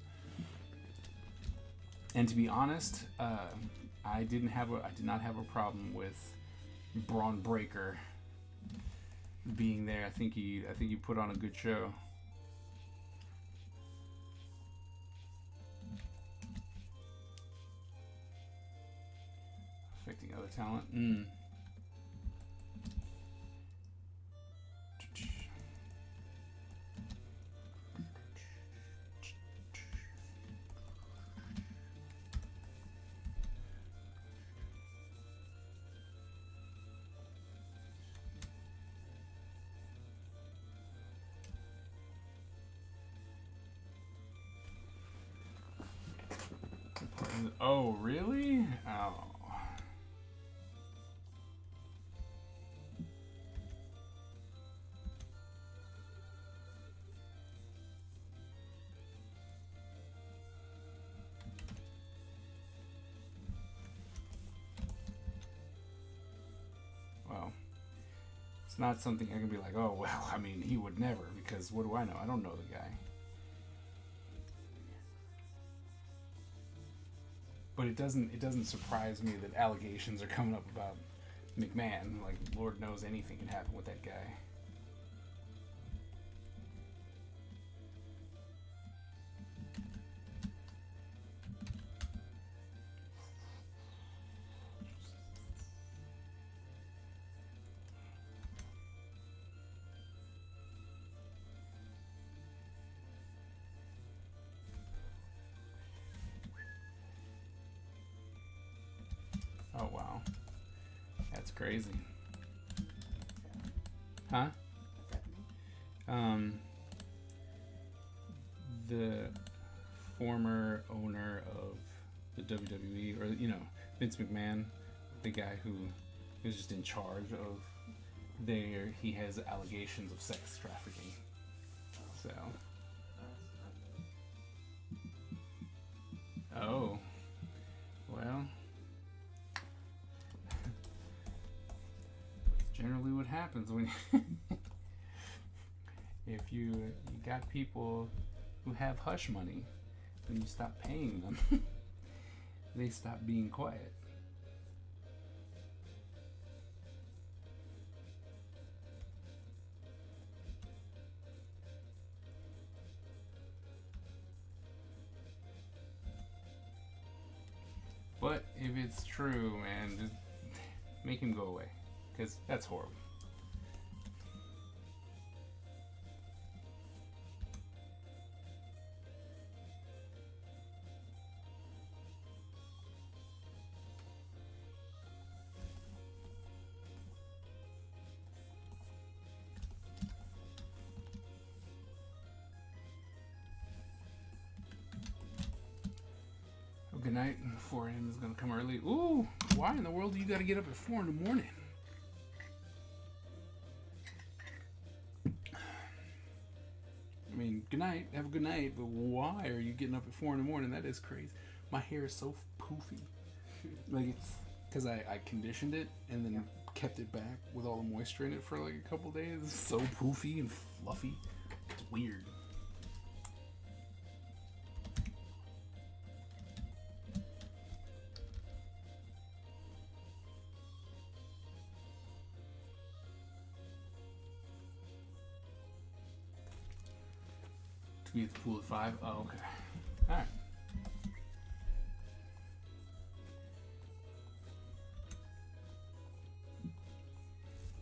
And to be honest, I did not have a problem with Braun Breaker being there. I think he put on a good show. Affecting other talent. Oh, really? Oh. Well, it's not something I can be like, oh, well, I mean, he would never, because what do I know? I don't know the guy. But it doesn't surprise me that allegations are coming up about McMahon. Like, Lord knows anything can happen with that guy. Oh, wow. That's crazy. Huh? What's happening? The former owner of the WWE, or Vince McMahon, the guy who is just in charge of he has allegations of sex trafficking. So. Oh. Well. That's generally what happens when if you got people who have hush money, when you stop paying them, they stop being quiet. But if it's true, man, just make him go away, because that's horrible. Good night. 4 a.m. is gonna come early. Ooh, why in the world do you gotta get up at 4 in the morning? I mean, good night. Have a good night. But why are you getting up at 4 in the morning? That is crazy. My hair is so poofy. Like, it's because I conditioned it and then kept it back with all the moisture in it for like a couple days. It's so poofy and fluffy. It's weird. Be at the pool at 5. Oh, okay. All right.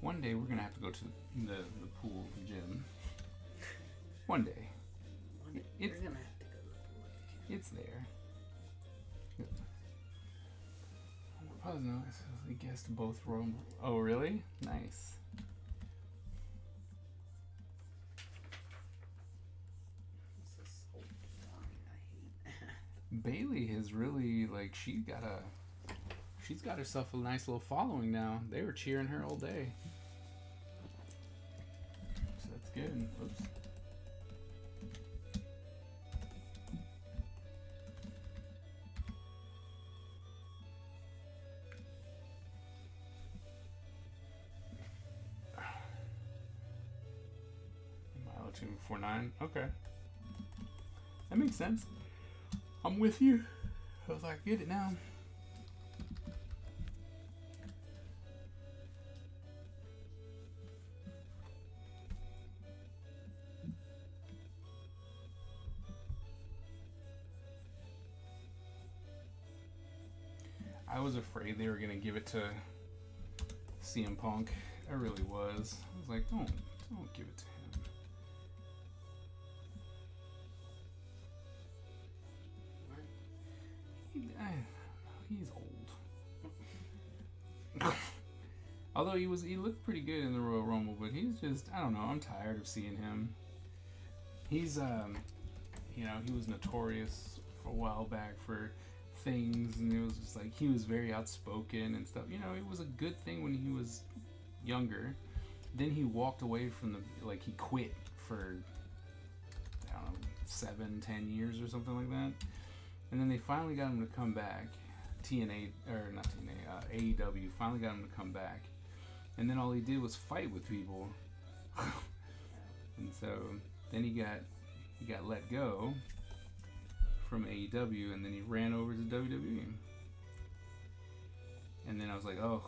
One day we're gonna have to go to the pool gym. One day. We're gonna have to go to the pool. It's there. Pause. No, I guess both room. Oh, really? Nice. Bailey has really, like, she's got herself a nice little following now. They were cheering her all day. So that's good. Oops. Milo 249. Okay. That makes sense. I'm with you. I was like, get it now. I was afraid they were gonna give it to CM Punk. I really was. I was like, don't give it to him. He's old. Although he looked pretty good in the Royal Rumble, but he's just, I don't know, I'm tired of seeing him. He's he was notorious for a while back for things, and it was just like he was very outspoken and stuff. It was a good thing when he was younger. Then he walked away from he quit for, I don't know, 7-10 years or something like that. And then they finally got him to come back. AEW finally got him to come back. And then all he did was fight with people. And so then he got let go from AEW, and then he ran over to WWE. And then I was like, oh,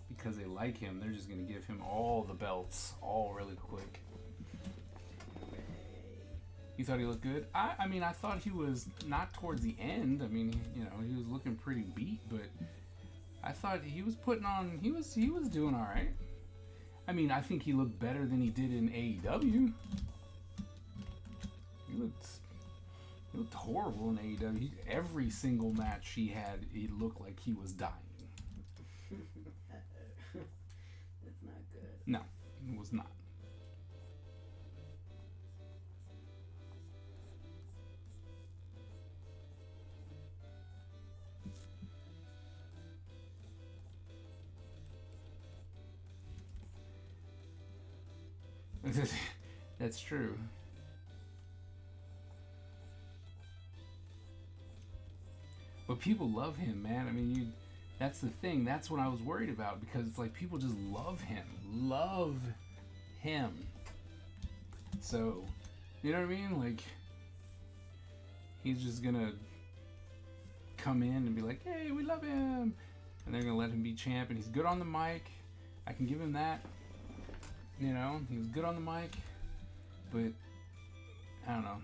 because they like him, they're just going to give him all the belts, all really quick. You thought he looked good? I mean, I thought he was not towards the end. I mean, he was looking pretty beat, but I thought he was putting on, he was doing all right. I mean, I think he looked better than he did in AEW. He looked horrible in AEW. Every single match he had, it looked like he was dying. That's not good. No, it was not. That's true. But people love him, man. I mean, that's the thing. That's what I was worried about, because it's like people just love him. Love him. So, you know what I mean? Like, he's just gonna come in and be like, hey, we love him. And they're gonna let him be champ. And he's good on the mic. I can give him that. You know, he was good on the mic. But, I don't know.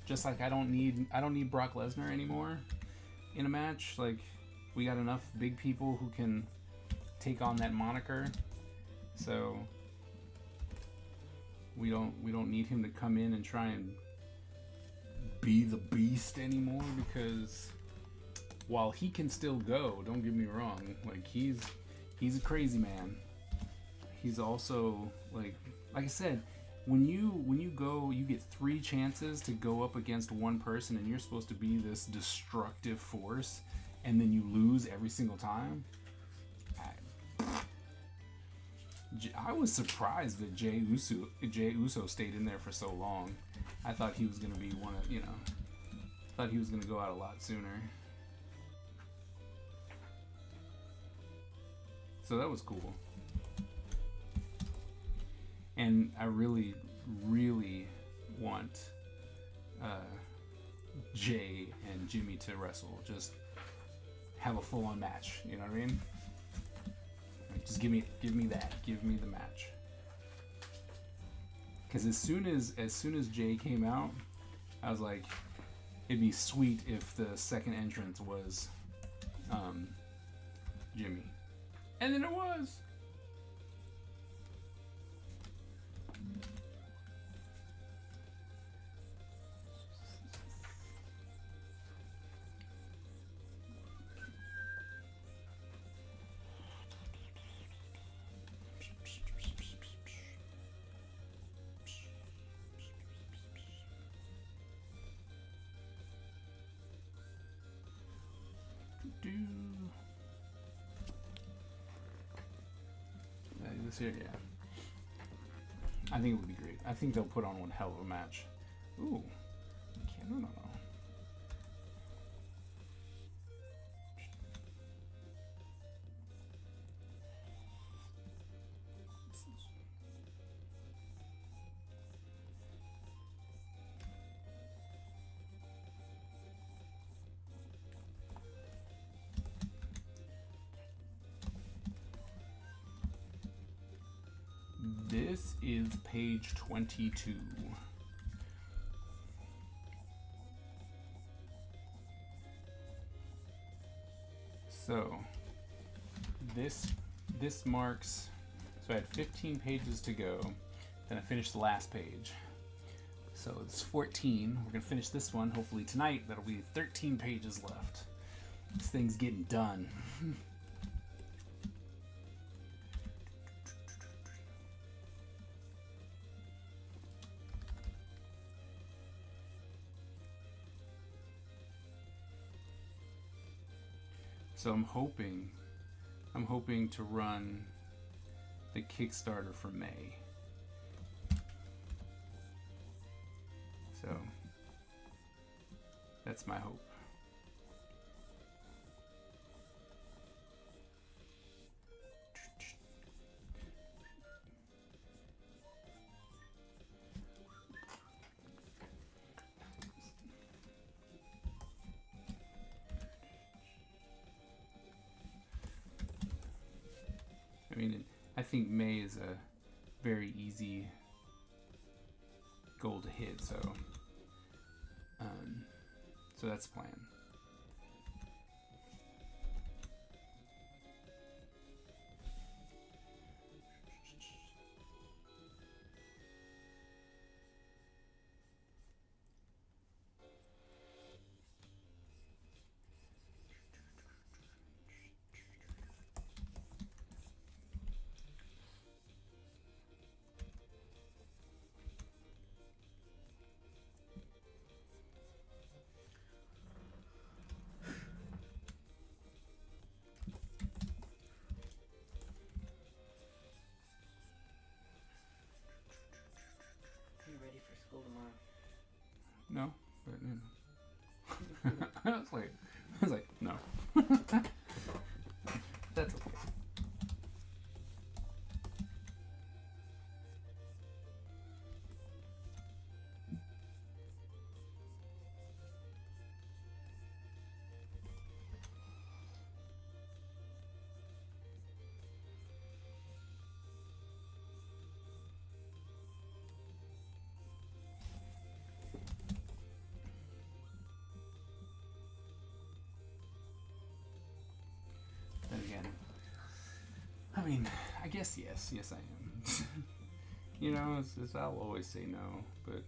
Just like I don't need Brock Lesnar anymore in a match. Like, we got enough big people who can take on that moniker. So we don't need him to come in and try and be the beast anymore, because while he can still go, don't get me wrong, like he's a crazy man. He's also like I said, when you go, you get 3 chances to go up against one person, and you're supposed to be this destructive force, and then you lose every single time. I was surprised that Jey Uso stayed in there for so long. I thought he was going to be one of, thought he was going to go out a lot sooner. So that was cool. And I really, really want Jay and Jimmy to wrestle. Just have a full-on match. You know what I mean? Just give me that. Give me the match. Because as soon as Jay came out, I was like, it'd be sweet if the second entrance was Jimmy. And then it was. This here, yeah. I think it would be great. I think they'll put on one hell of a match. Ooh. Okay, no. This is page 22. So this marks, so I had 15 pages to go, then I finished the last page. So it's 14. We're gonna finish this one hopefully tonight. That'll be 13 pages left. This thing's getting done. So I'm hoping to run the Kickstarter for May. So that's my hope. I mean, I think May is a very easy goal to hit, so that's the plan. I was like, no. That's okay. Then again, I mean, I guess yes I am. You know, I'll always say no, but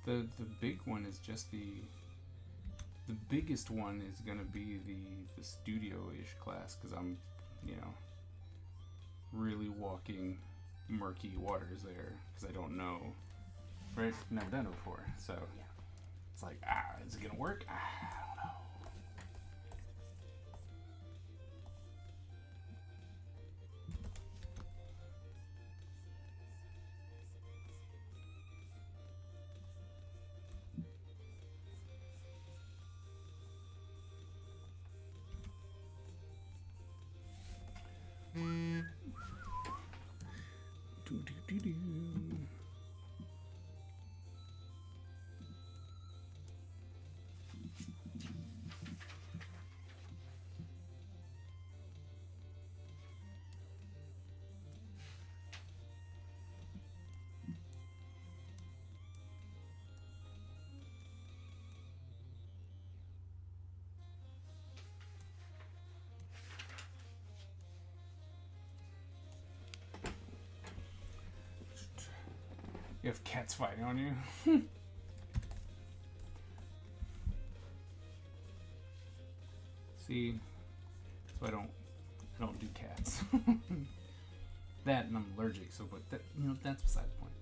the big one is just the biggest one is gonna be the studio-ish class, because I'm, you know, really walking murky waters there because I don't know. Right? Never done it before, so Yeah. it's like, is it gonna work? I don't know. Do. You have cats fighting on you. See, so I don't do cats. That and I'm allergic, so but that, you know, that's beside the point.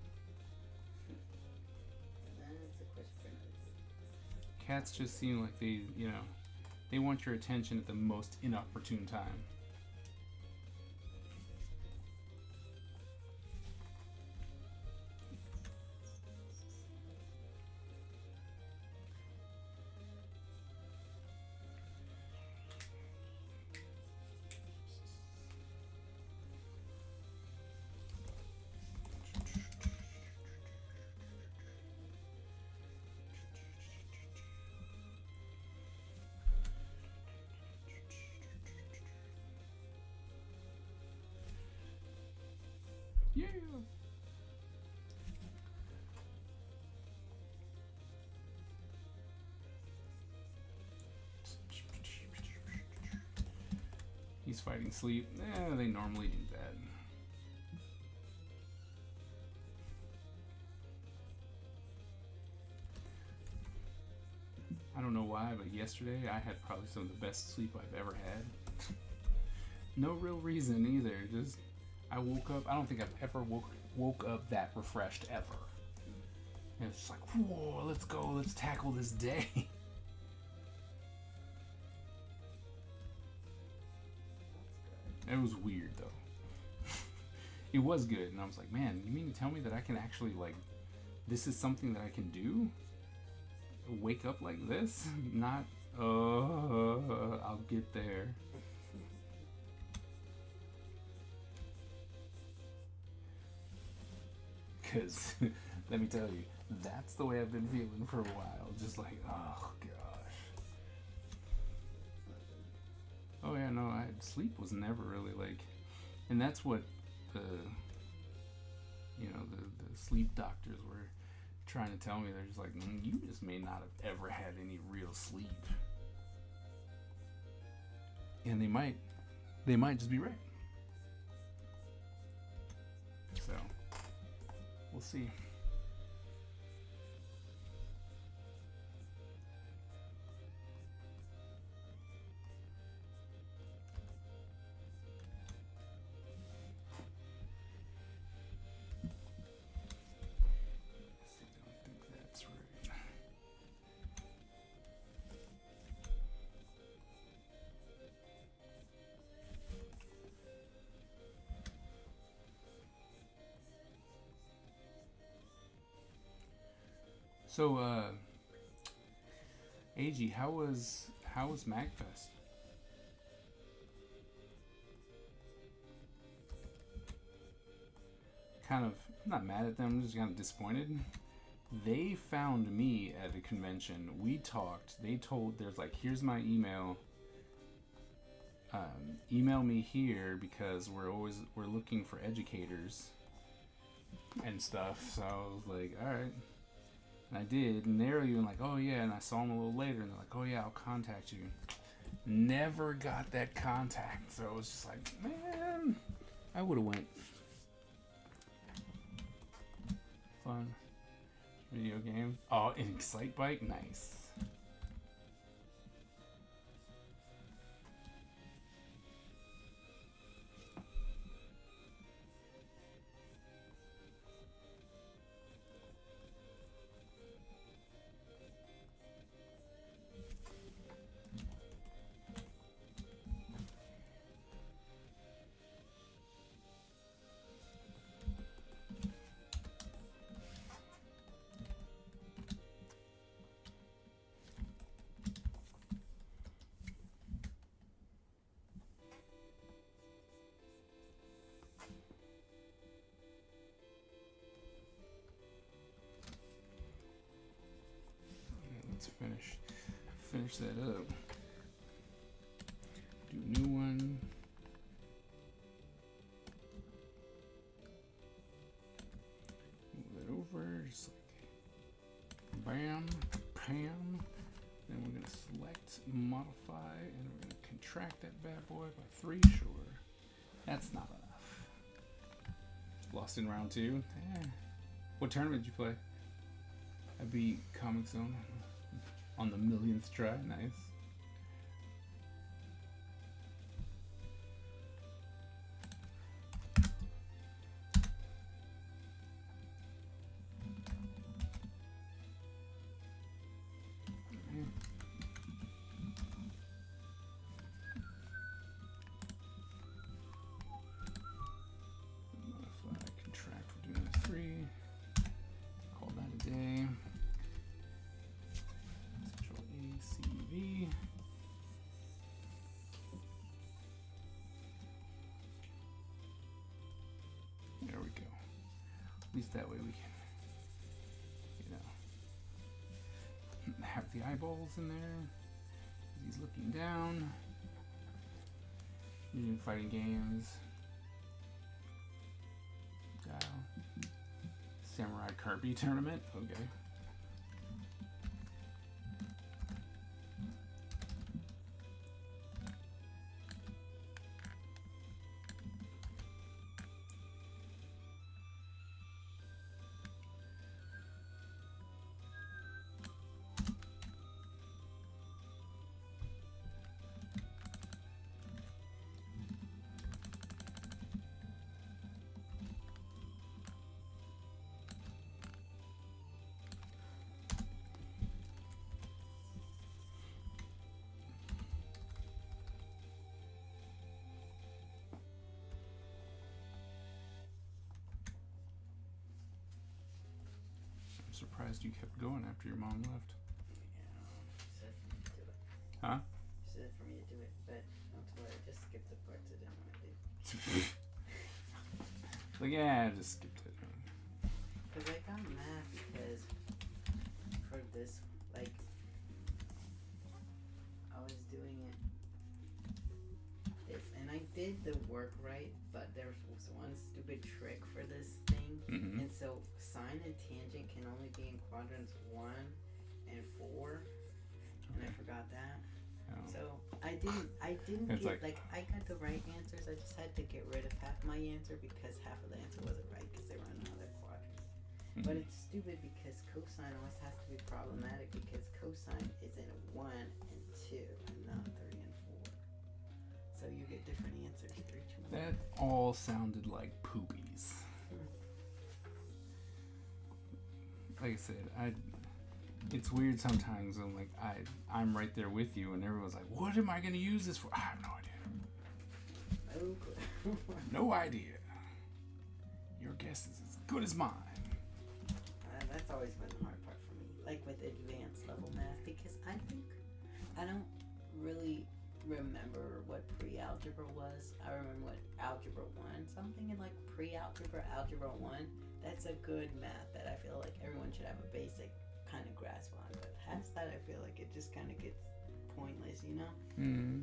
That's a question for another day. Cats just seem like they, you know, they want your attention at the most inopportune time. Yeah. He's fighting sleep. They normally do that. I don't know why, but yesterday I had probably some of the best sleep I've ever had. No real reason either. Just I woke up. I don't think I've ever woke up that refreshed ever. And it's like, whoa, let's go. Let's tackle this day. It was weird though. It was good, and I was like, man, you mean to tell me that I can actually, like, this is something that I can do? Wake up like this? Not, I'll get there. Because, let me tell you, that's the way I've been feeling for a while. Just like, oh gosh. Oh yeah, no, sleep was never really like, and that's what the sleep doctors were trying to tell me. They're just like, you just may not have ever had any real sleep. And they might just be right. So, we'll see. So, AG, how was MagFest? Kind of not mad at them, just kind of disappointed. They found me at a convention. We talked. They told, there's like, here's my email. Email me here because we're looking for educators and stuff. So I was like, all right. And I did, and they were even like, oh yeah, and I saw them a little later, and they're like, oh yeah, I'll contact you. Never got that contact, so it was just like, man, I would have went. Fun. Video game. Oh, an Excite Bike? Nice. Let's finish that up. Do a new one. Move that over, just like bam, bam. Then we're gonna select, modify, and we're gonna contract that bad boy by 3. Sure, that's not enough. Lost in round 2. What tournament did you play? I beat Comic Zone on the millionth try. Nice. Modify, contract, we're doing 3. Call that a day. ACV. There we go. At least that way we can, have the eyeballs in there. He's looking down. Using fighting games. Samurai Kirby tournament. Okay. Surprised you kept going after your mom left. Yeah, she said for me to do it. Huh? She said for me to do it, but I'll tell her I just skipped the parts I didn't want to do. Like, yeah, I just skipped it. Because I got mad because for this, like, I was doing it this, and I did the work right, but there was one stupid trick for this thing, and so sine and tangent can only be in quadrants 1 and 4, and I forgot that. Oh. So I didn't It's get like- I got the right answers. I just had to get rid of half my answer because half of the answer wasn't right because they were in another quadrant. But it's stupid because cosine always has to be problematic because cosine is in 1 and 2 and not 3 and 4. So you get different answers for each one. That all sounded like poopies. Like I said, it's weird sometimes. I'm like, I'm right there with you, and everyone's like, "What am I going to use this for?" I have no idea. No clue. No idea. Your guess is as good as mine. That's always been the hard part for me. like with advanced level math, because I don't really remember what pre-algebra was. I remember what algebra 1. So I'm thinking like pre-algebra, algebra 1. That's a good math that I feel like everyone should have a basic kind of grasp on. But past that, I feel like it just kind of gets pointless, you know? Hmm.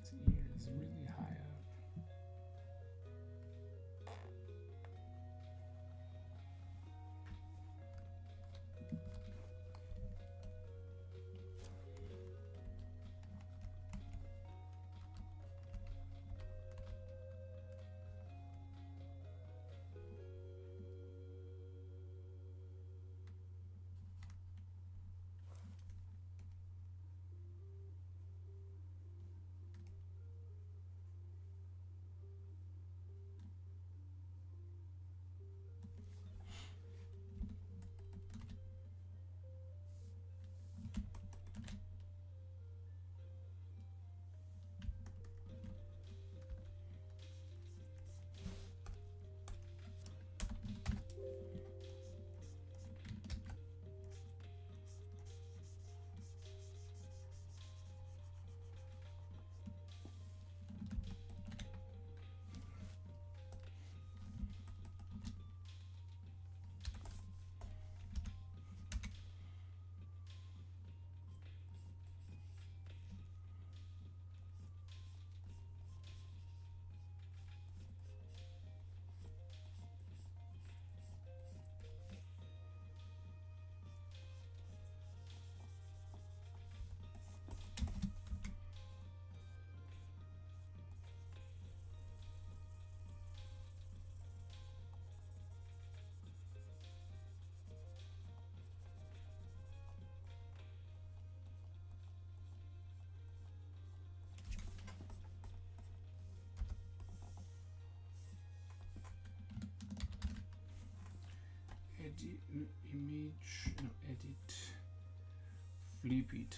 His ear is really high up. Edit, no, image, no, edit, flip it.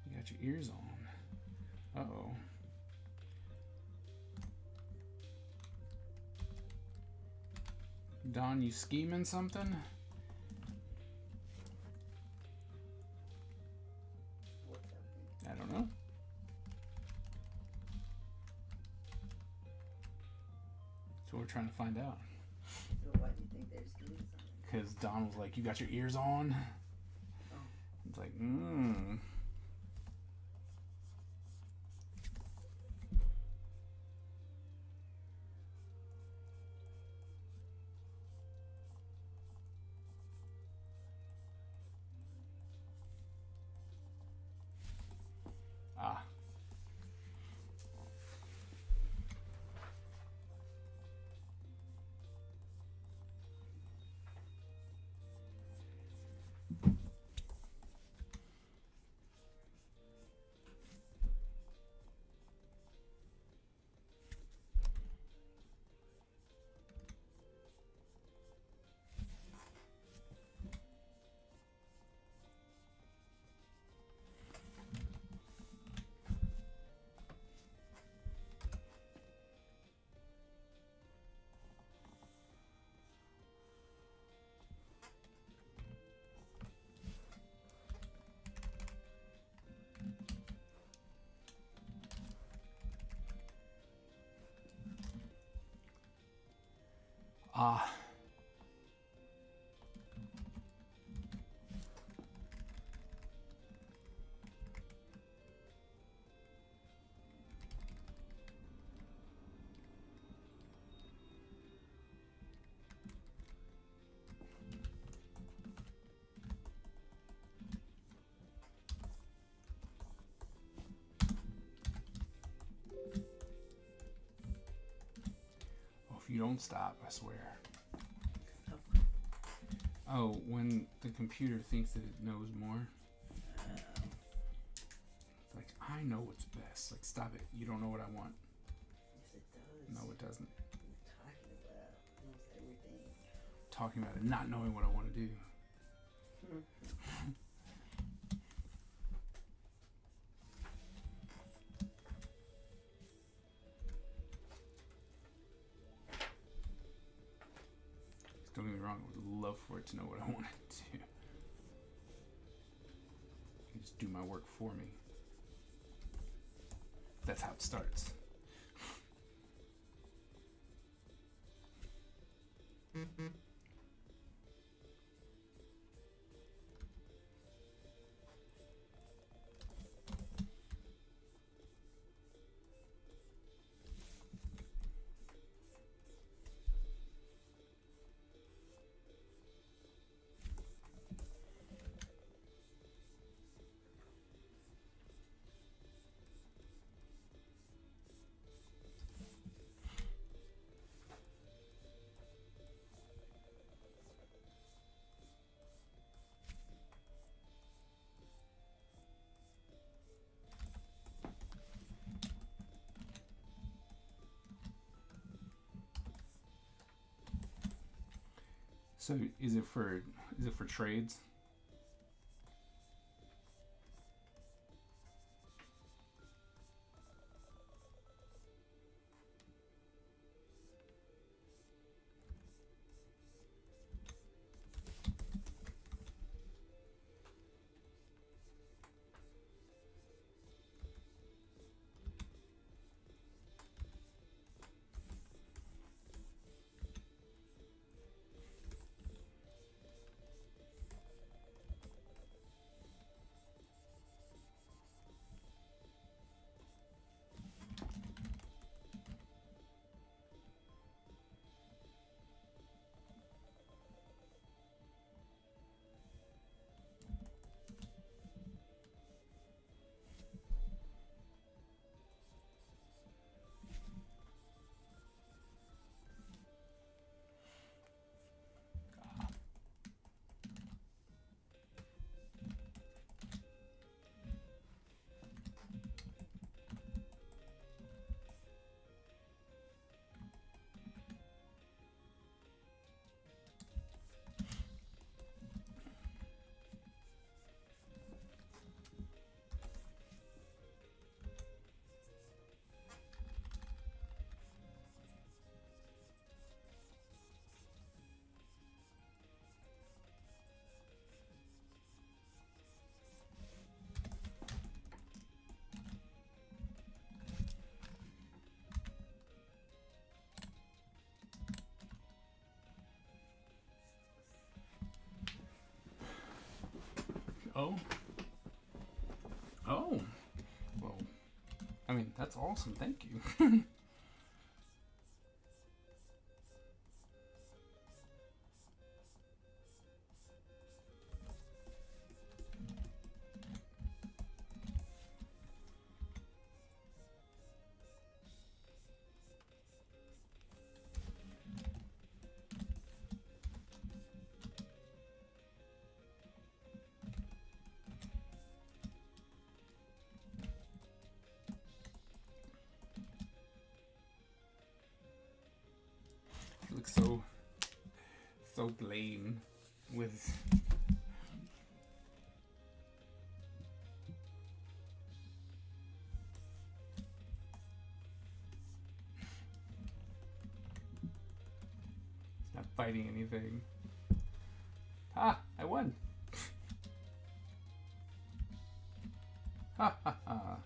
You got your ears on. Uh-oh. Don, you scheming something? What's happening? I don't know. That's what we're trying to find out. So why do you think they're doing something? Because Don was like, you got your ears on? Oh. It's like, Ah. Ah. You don't stop, I swear. Oh, when the computer thinks that it knows more. It's like, I know what's best. Like, stop it. You don't know what I want. Yes, it does. No, it doesn't. What are you talking about? Almost everything. talking about it, not knowing what I want to do. Don't get me wrong, I would love for it to know what I want to do. You just do my work for me. That's how it starts. So is it for trades? Oh. Oh. Well, I mean, that's awesome. Thank you. It looks so plain with it's not fighting anything. Ah, I won. Ha ha ha.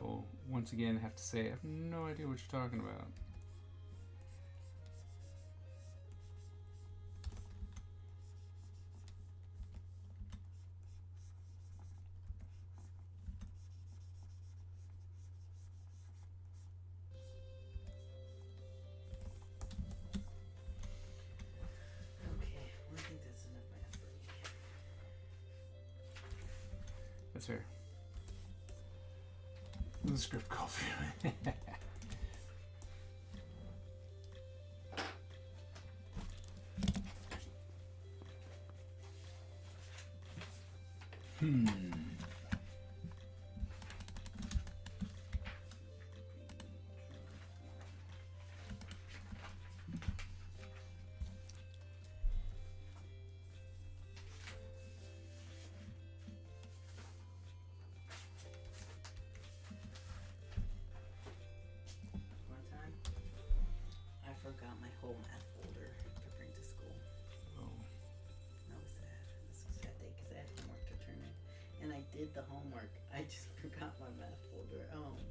Oh, once again, I have to say, I have no idea what you're talking about. Okay, I think that's enough math for me. That's fair. The script call for you. One time, I forgot my whole math folder to bring to school. Oh. That was sad. This was a sad day because I had homework to turn in. And I did the homework. I just forgot my math folder at home.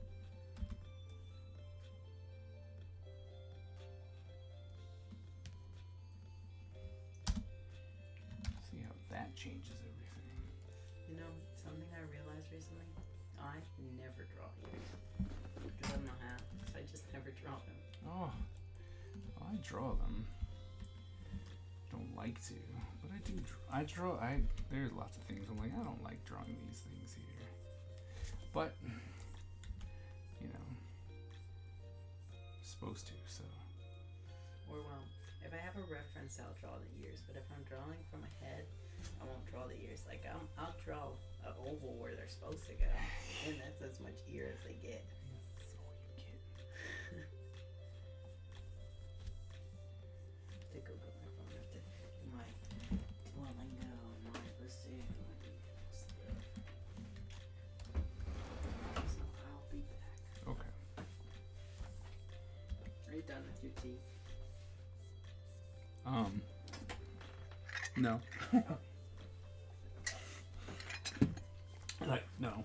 See how that changes everything. You know, something I realized recently? I never draw ears. Because I don't know how. So I just never draw them. Oh, well, I draw them. Don't like to, but I do. I draw. There's lots of things I'm like, I don't like drawing these things here, but you know, supposed to. So. Or well, if I have a reference, I'll draw the ears. But if I'm drawing from a head, I won't draw the ears. Like I'll draw an oval where they're supposed to go, and that's as much ear as they get. So you get. To go my phone after my Duolingo, my Busuu. So I'll be back. Okay. Are you done with your tea? No. Like no.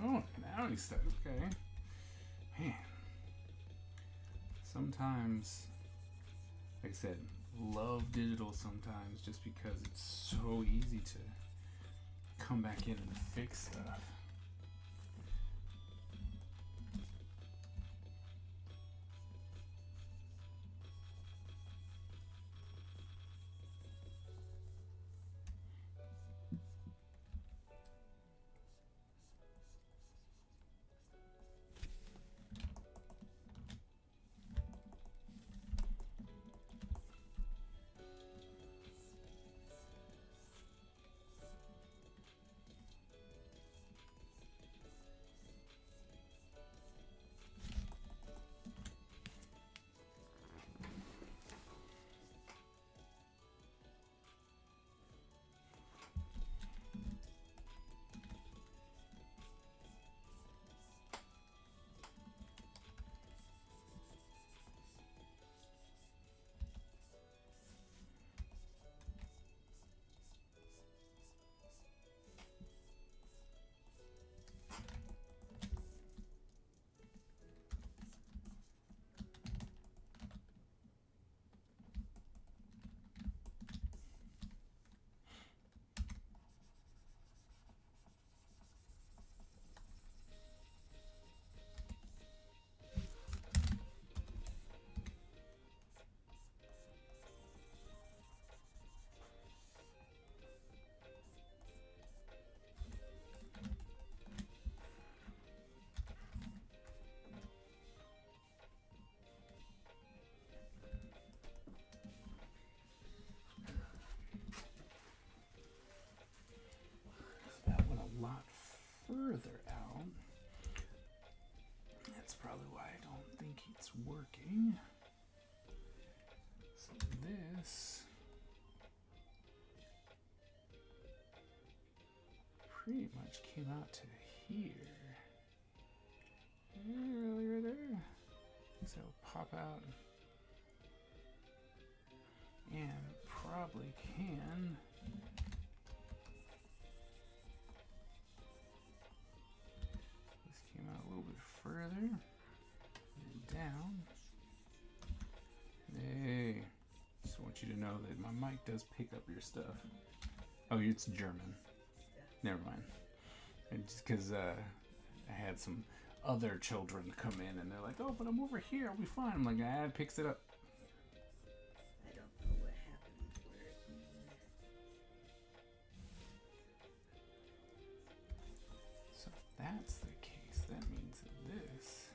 Oh, now he said, okay. Man. Sometimes, like I said, love digital sometimes just because it's so easy to come back in and fix stuff. Further out. That's probably why I don't think it's working. So this pretty much came out to here. Really right there. So pop out. And probably can. This came out a little bit further. And down. Hey. Just want you to know that my mic does pick up your stuff. Oh, it's German. Never mind. And just because I had some other children come in and they're like, oh, but I'm over here, I'll be fine. I'm like, ah, it picks it up. I don't know what happened where it So if that's the case, that means that this.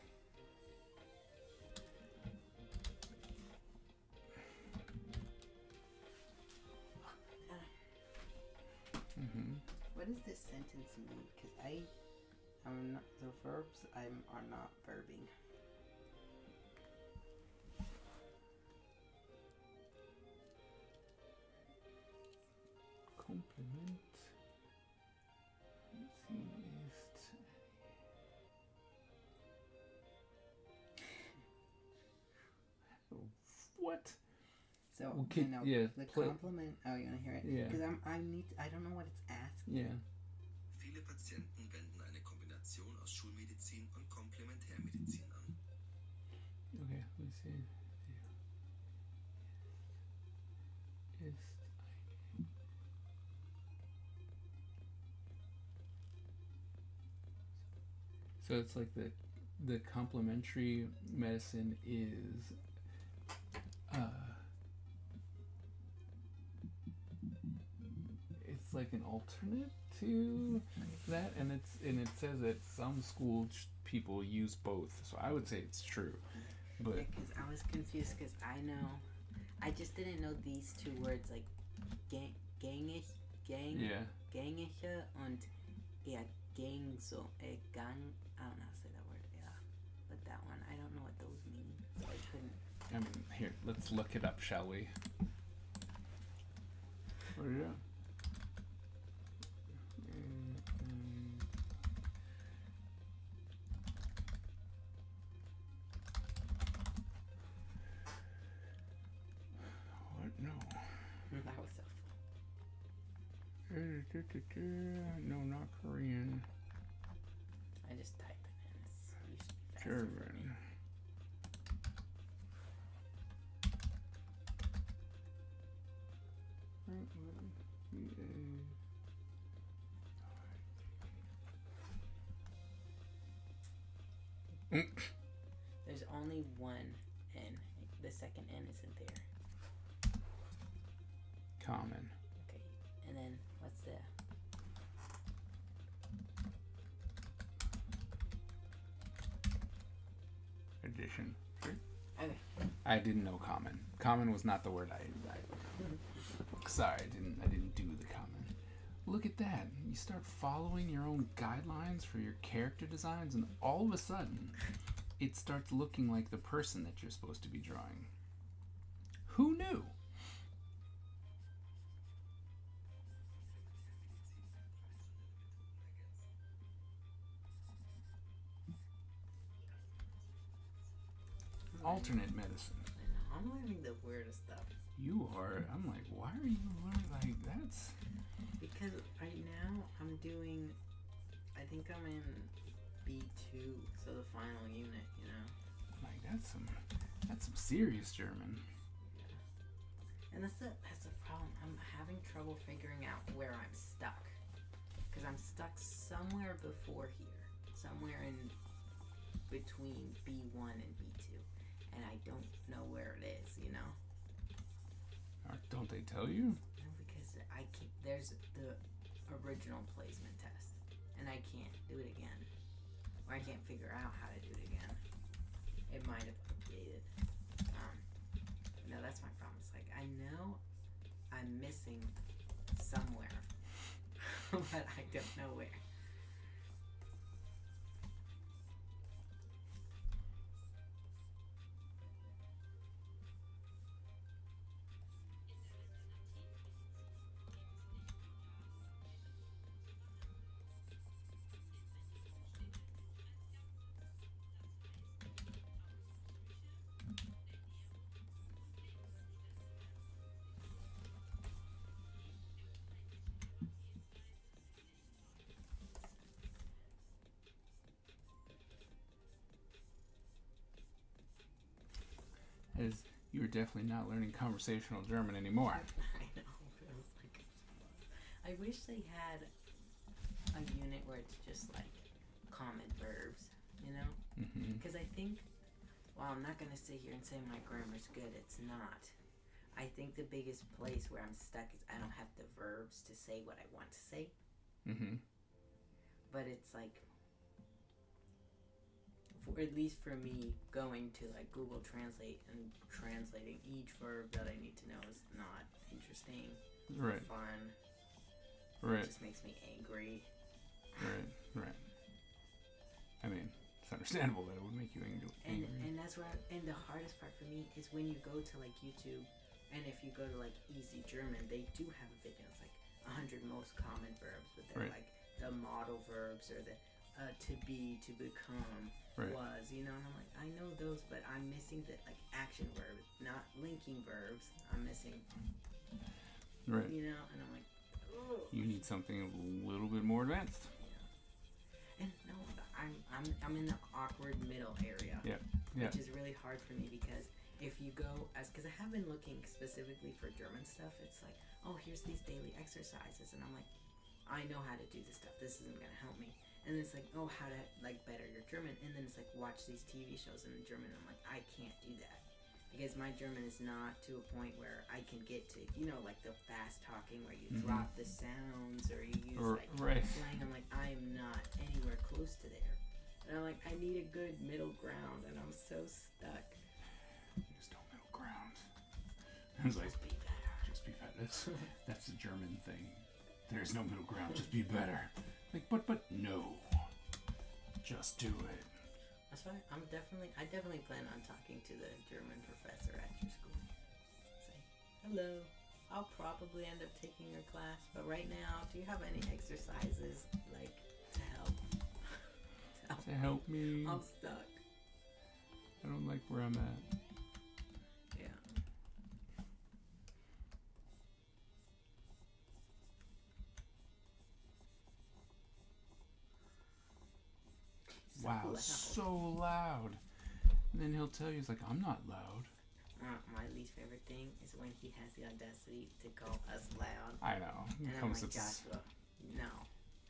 What does this sentence mean? Because I'm not, the verbs are not verbing. Compliment. Sie ist. What? So Okay, you know, yeah, the play- compliment. Oh, you want to hear it? Yeah. Because I don't know what it's asking. Yeah. Viele Patienten wenden eine Kombination aus Schulmedizin und Komplementärmedizin an. Okay, let me see. Ist so it's like the complementary medicine is it's like an alternate to that, and it says that some school people use both, so I would say it's true, but Because I was confused because I just didn't know these two words like gängische und Ergänzung. Gang. I don't know how to say that word. Yeah, but that one I don't know what those mean, so I couldn't. I mean, here, let's look it up, shall we? Oh yeah. What? No. That was so No, not Korean. I just typed it in. It's usually faster for me. German. There's only one N. The second N isn't there. Common. Okay, and then what's the? Addition. Sure. Okay. I didn't know common. Common was not the word I sorry, I didn't do the common. Look at that. You start following your own guidelines for your character designs and all of a sudden it starts looking like the person that you're supposed to be drawing. Who knew? Alternate medicine. I'm learning the weirdest stuff You are. I'm like, why are you learning? Like, that's. because right now I'm doing. I think I'm in B2, so the final unit. You know. Like, that's some serious German. And that's the problem. I'm having trouble figuring out where I'm stuck. Because I'm stuck somewhere before here. Somewhere in between B1 and B2. And I don't know where it is, you know? Don't they tell you? No, because there's the original placement test. And I can't do it again. Or I can't figure out how to do it again. It might have updated. No, that's my problem. It's like, I know I'm missing somewhere, but I don't know where. as you're definitely not learning conversational German anymore. I know. It was like, I wish they had a unit where it's just like common verbs, you know? Mm-hmm. Because I think, well, I'm not gonna sit here and say my grammar's good. It's not. I think the biggest place where I'm stuck is I don't have the verbs to say what I want to say. Mm-hmm. But it's like, for, at least for me, going to like Google Translate and translating each verb that I need to know is not interesting, Right. fun. Right. It just makes me angry. Right. I mean, it's understandable that it would make you angry. And that's where and the hardest part for me is when you go to like YouTube, and if you go to like Easy German, they do have a video. It's like 100 most common verbs, but they're Right. like the modal verbs or the to be, to become, Right. was, you know. And I'm like, I know those, but I'm missing the like action verbs, not linking verbs. I'm missing, Right. you know. And I'm like, ugh. You need something a little bit more advanced. And no, I'm in the awkward middle area. Yeah. Which is really hard for me because if you go because I have been looking specifically for German stuff. It's like, oh, here's these daily exercises, and I'm like, I know how to do this stuff. This isn't gonna help me. And it's like, oh, how to like better your German. And then it's like, watch these TV shows in German. And I'm like, I can't do that because my German is not to a point where I can get to, you know, like the fast talking where you drop the sounds or you use like right. slang. I'm like, I am not anywhere close to there. And I'm like, I need a good middle ground, and I'm so stuck. There's no middle ground. It's like, Just be better. just be better. That's the German thing. There's no middle ground. Just be better. Like, but no. Just do it. That's why I definitely plan on talking to the German professor at your school. Say, hello. I'll probably end up taking your class, but right now, do you have any exercises like to help? To help me. I'm stuck. I don't like where I'm at. Yeah. Wow, loud. so loud. And then he'll tell you, he's like, I'm not loud. My least favorite thing is when he has the audacity to call us loud. I know. He And I'm comes like, to Joshua, no.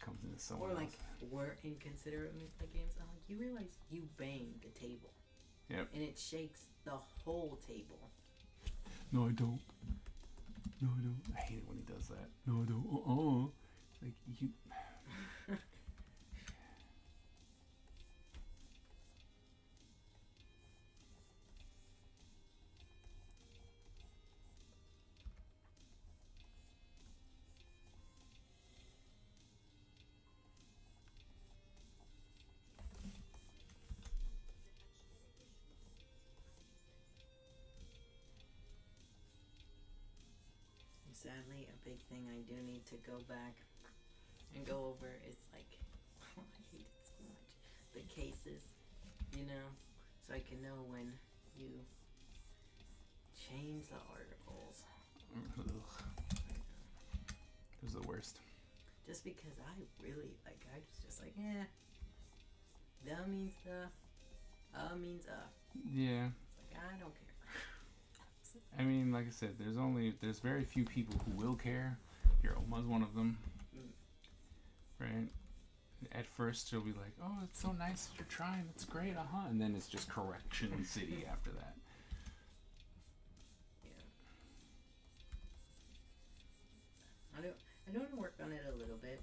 comes into someone Or like, else. we're inconsiderate when we play games. I'm like, you realize you banged the table. Yep. And it shakes the whole table. No, I don't. No, I don't. I hate it when he does that. No, I don't. Like, you... Sadly, a big thing I do need to go back and go over is like, I hate it so much. The cases, you know, so I can know when you change the articles. It was the worst. Just because I really, like, I was just like, the means the, means Yeah. It's like, I don't care. I mean, like I said, there's very few people who will care. Your Oma's one of them. Right? At first she'll be like, oh, it's so nice that you're trying, it's great, and then it's just correction city after that. Yeah. I do want to work on it a little bit,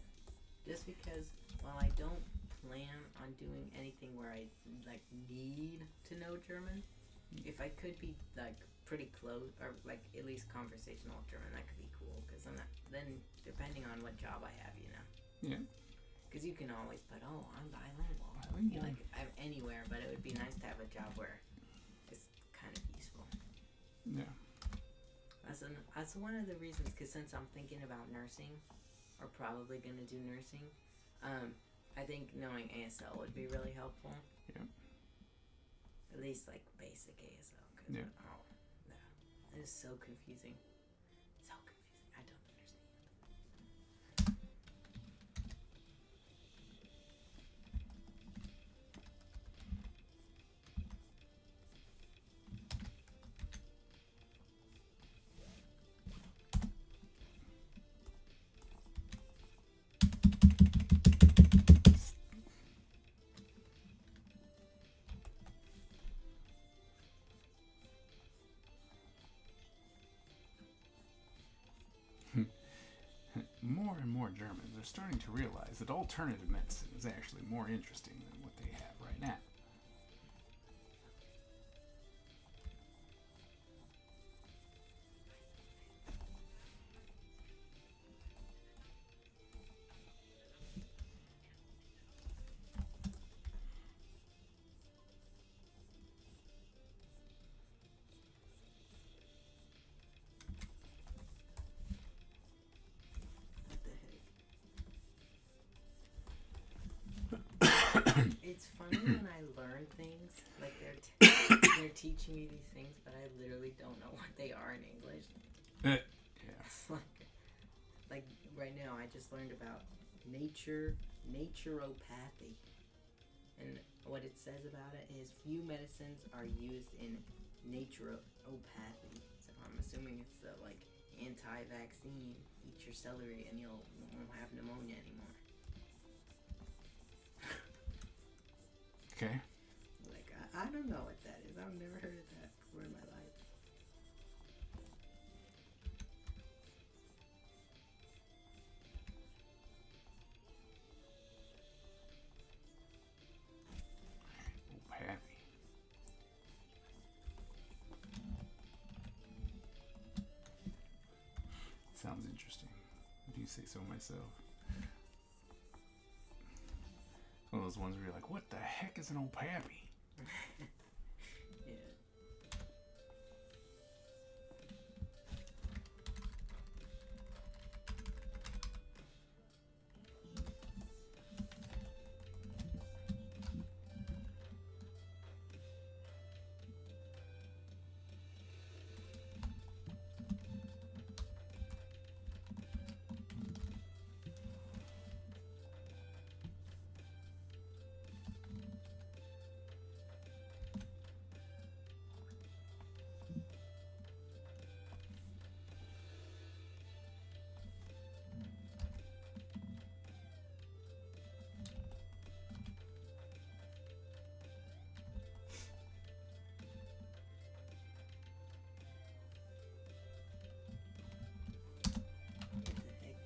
just because while I don't plan on doing anything where I like need to know German, if I could be like pretty close or like at least conversational German, that could be cool. Because then depending on what job I have, you know. Yeah. Because you can always put, oh, I'm bilingual. Bilingual. Like I'm anywhere, but it would be nice to have a job where it's kind of useful. Yeah. That's one of the reasons. Because since I'm thinking about nursing, or probably gonna do nursing, I think knowing ASL would be really helpful. Yeah. At least like basic ASL. Cause Yeah. Oh, no, it is so confusing. So confusing. I don't understand. more and more Germans are starting to realize that alternative medicine is actually more interesting than what they have right now. What the heck? It's funny when I learn things, like they're teaching me these things, but I literally don't know what they are in English. Yeah. It's like right now, I just learned about naturopathy, and what it says about it is few medicines are used in naturopathy. So I'm assuming it's the like anti-vaccine. Eat your celery and you won't have pneumonia anymore. Okay. Like I don't know what that is. I've never heard of that before in my life. Opathy. Sounds interesting. If you say so myself. One of those ones where you're like, what the heck is an opathy? Yeah. What the heck?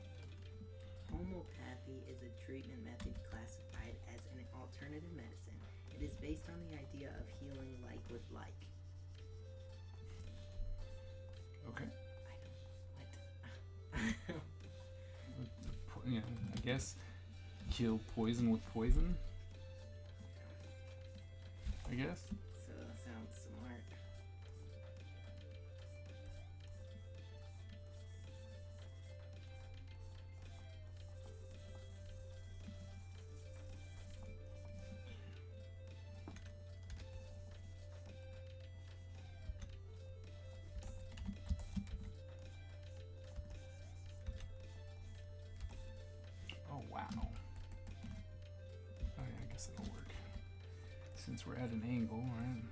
Homeopathy is a treatment method classified as an alternative medicine. It is based on the idea of healing like with like. Okay. I don't. You know, I guess kill poison with poison. I guess. So that sounds smart. Oh wow. Oh yeah, I guess it'll work. Since we're at an angle, right?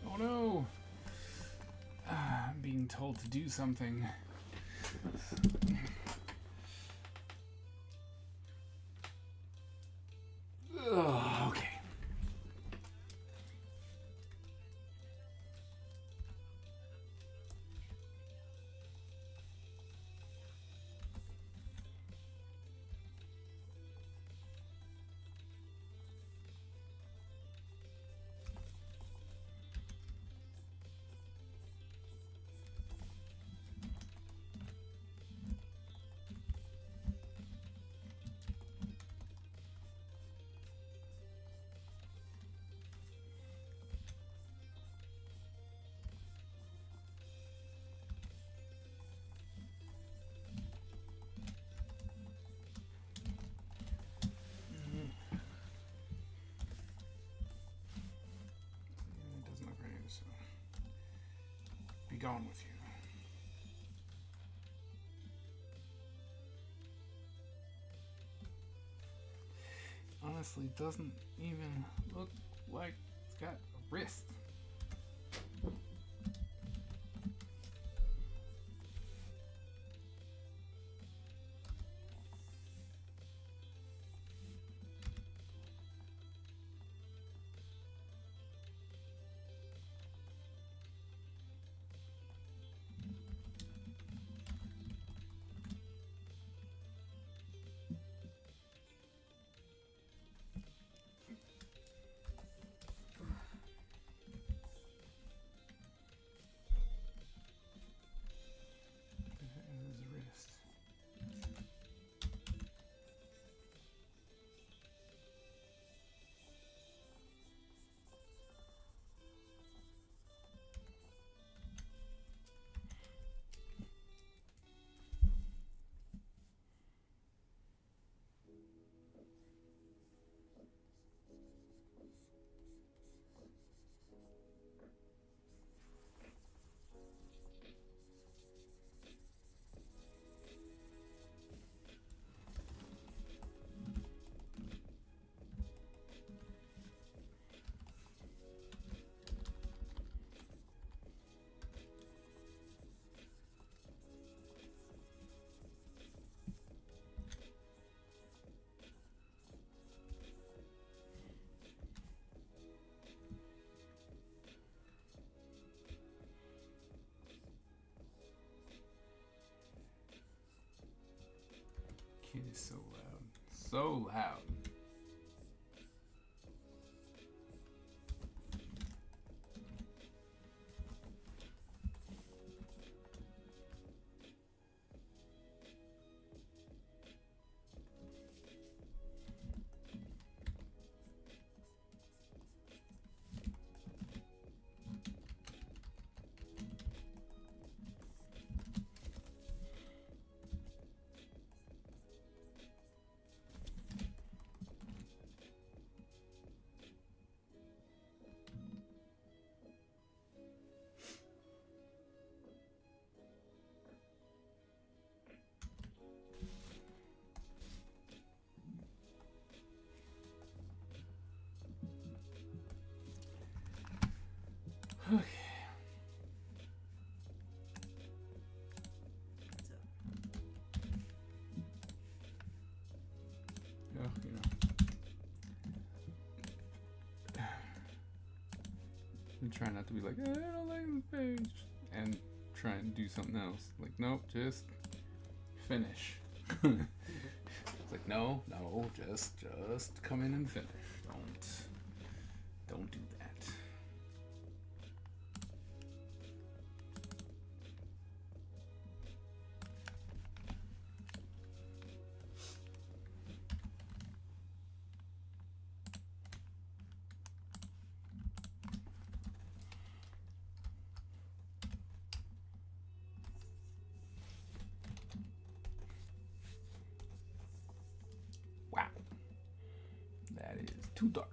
Oh no! I'm being told to do something. Ugh, okay. It doesn't look right, so be gone with you. Honestly, doesn't even look like it's got a wrist. is so loud. So loud. Okay. So, Oh, you know. I'm trying not to be like, I don't like this page. And try and do something else. Like, nope, just finish. It's like, no, just come in and finish. Don't do that. Wow. That is too dark.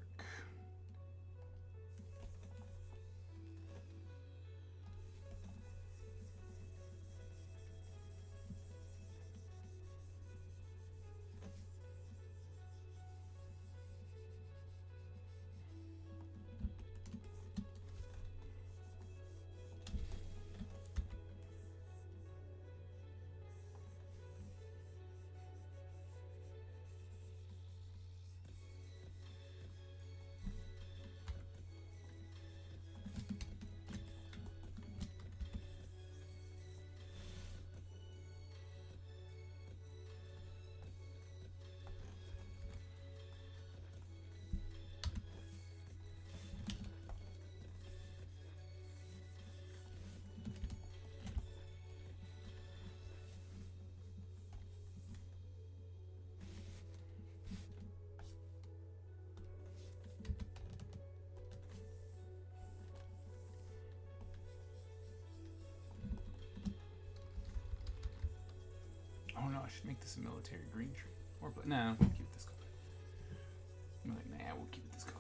Oh no, I should make this a military green tree. Or nah, we'll keep it this color. I'm like, nah, we'll keep it this color.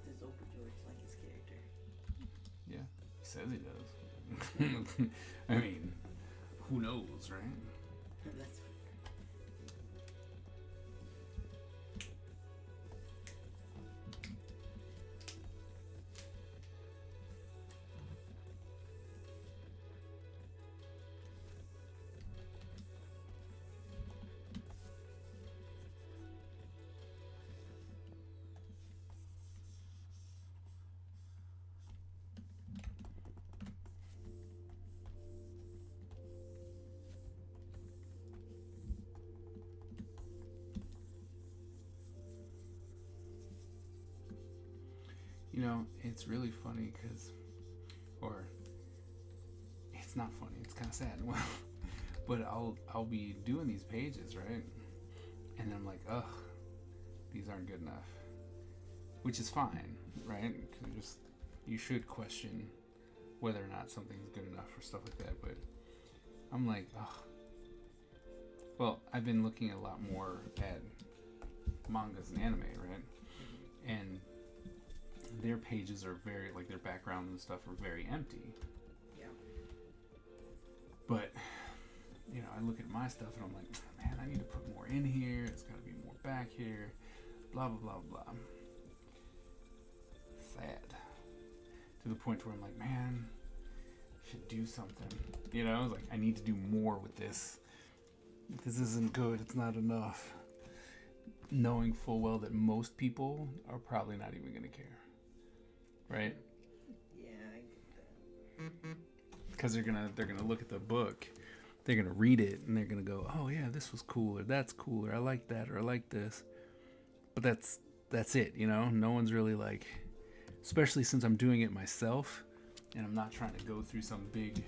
does Oprah George like his character? Yeah, he says he does. I mean, who knows, right? That's fair. You know, it's really funny because, or it's not funny. It's kind of sad. Well, but I'll be doing these pages, right? And I'm like, ugh, these aren't good enough, which is fine, right? Because you should question whether or not something's good enough or stuff like that. But I'm like, ugh. Well, I've been looking a lot more at mangas and anime, right? And their pages are very, like, their backgrounds and stuff are very empty. Yeah. But, you know, I look at my stuff and I'm like, man, I need to put more in here. It's got to be more back here. Blah, blah, blah, blah. Sad. To the point where I'm like, man, I should do something. You know, like, I need to do more with this. This isn't good. It's not enough. knowing full well that most people are probably not even going to care, right? Yeah, I get that. Because they're gonna look at the book, they're gonna read it, and they're gonna go, oh yeah, this was cool, or that's cool, or I like that, or I like this. But that's it, you know. No one's really like, especially since I'm doing it myself, and I'm not trying to go through some big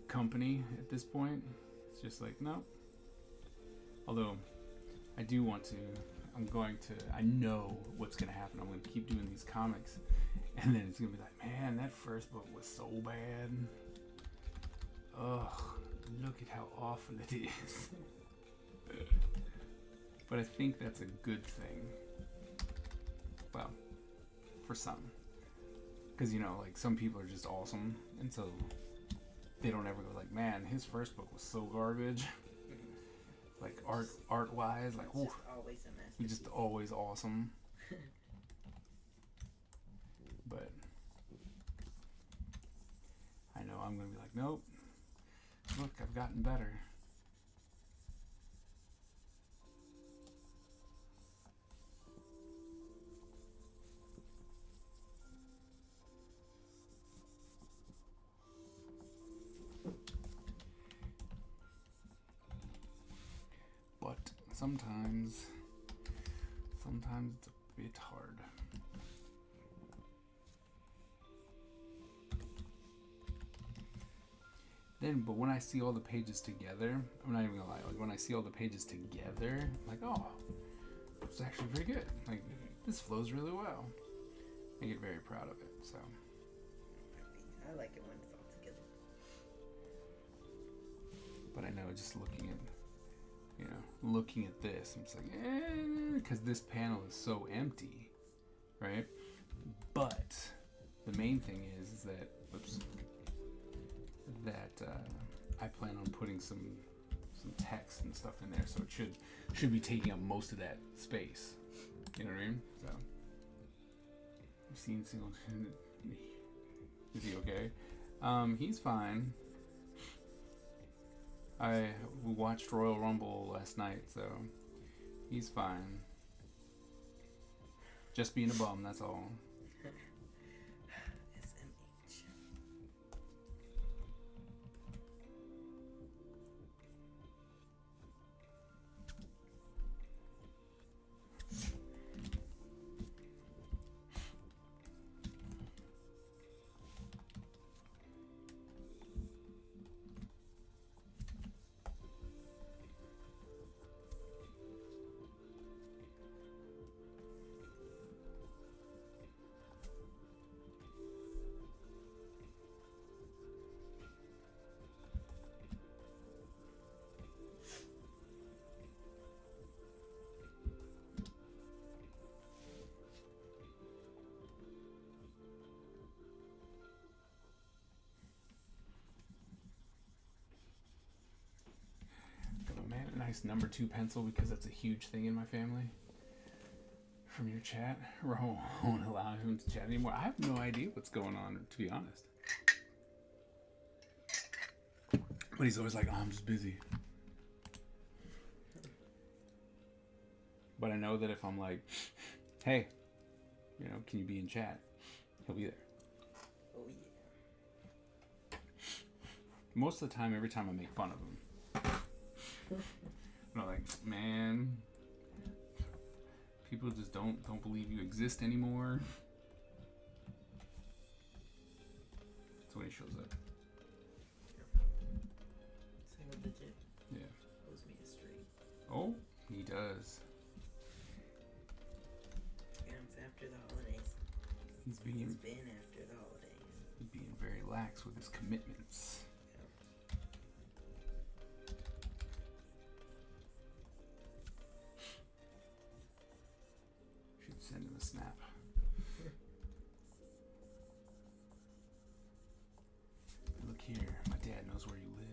company at this point. It's just like, nope. Although I do want to, I know what's gonna happen. I'm gonna keep doing these comics, and then it's gonna be like, man, that first book was so bad. Ugh, look at how awful it is. But I think that's a good thing. Well, for some. Because, you know, like, some people are just awesome, and so they don't ever go like, man, his first book was so garbage. Like, art-wise, like, It's ooh, just always a mess. he's just always awesome. But I know I'm going to be like, nope, look, I've gotten better. But sometimes it's a bit hard. But when I see all the pages together, I'm not even gonna lie, like when I see all the pages together, I'm like, oh, it's actually pretty good. Like, this flows really well. I get very proud of it, so. I like it when it's all together. But I know just looking at this, I'm just like, because this panel is so empty, right? But the main thing is that, I plan on putting some text and stuff in there, so it should be taking up most of that space. You know what I mean? So, I've seen Singleton. Is he okay? He's fine. We watched Royal Rumble last night, so he's fine. Just being a bum, that's all. SMH. Nice number 2 pencil, because that's a huge thing in my family. From your chat, Ro won't allow him to chat anymore. I have no idea what's going on, to be honest. But he's always like, oh, I'm just busy. But I know that if I'm like, hey, can you be in chat? He'll be there. Oh yeah. Most of the time, every time I make fun of him. I'm like, man, people just don't believe you exist anymore. That's when he shows up. Single digit. Yeah. Owes me a street. Oh, he does. Yeah, it's after the holidays. He's It's being been after the holidays. very lax with his commitments. Should send him a snap. Look here, my dad knows where you live.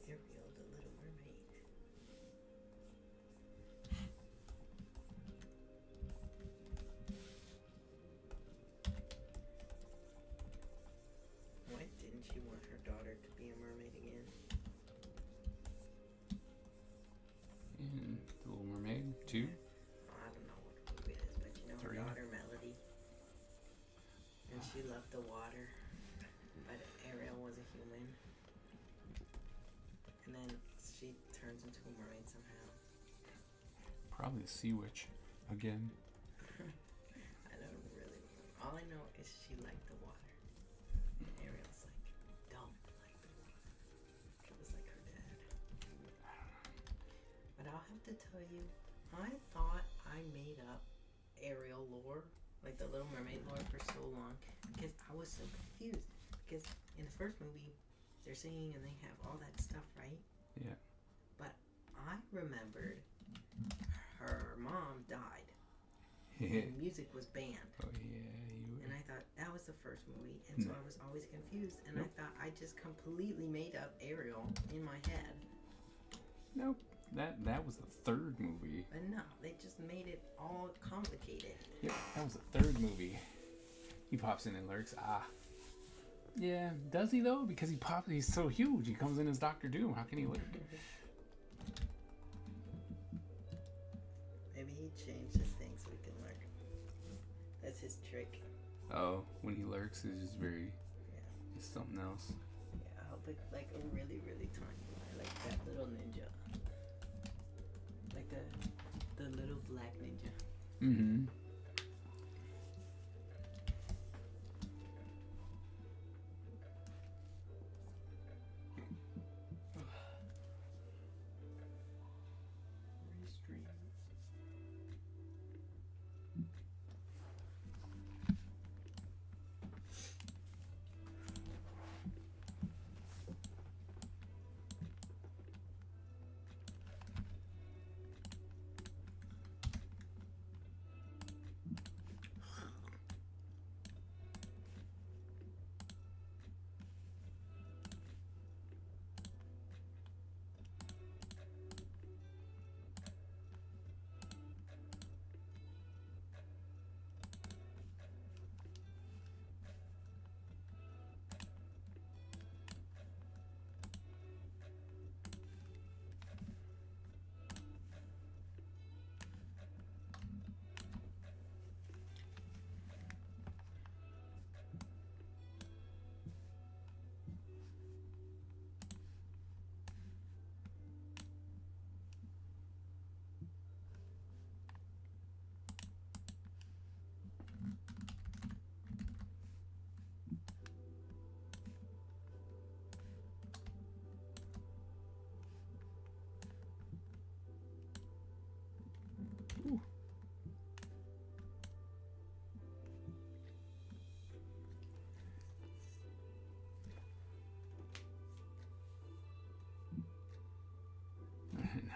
Ariel, the Little Mermaid. she loved the water, but Ariel was a human. And then she turns into a mermaid somehow. Probably the sea witch again. I don't really. All I know is she liked the water. And Ariel's like, don't like the water. It was like her dad. But I'll have to tell you, I thought I made up Ariel lore, like the Little Mermaid lore, for so long because I was so confused. Because in the first movie, they're singing and they have all that stuff, right? Yeah. But I remembered her mom died. Yeah. And music was banned. Oh yeah, And I thought that was the first movie, and so I was always confused. And I thought I just completely made up Ariel in my head. Nope. That was the third movie. But no, they just made it all complicated. Yep, that was the third movie. He pops in and lurks. Ah. Yeah, does he though? Because he's so huge. He comes in as Doctor Doom. How can he lurk? Maybe he changed his thing so he can lurk. That's his trick. Oh, when he lurks, it's just very. Yeah. It's something else. Yeah, I'll pick like a really, really tiny one, like that little ninja. Like the little black ninja. Mm-hmm. Restream.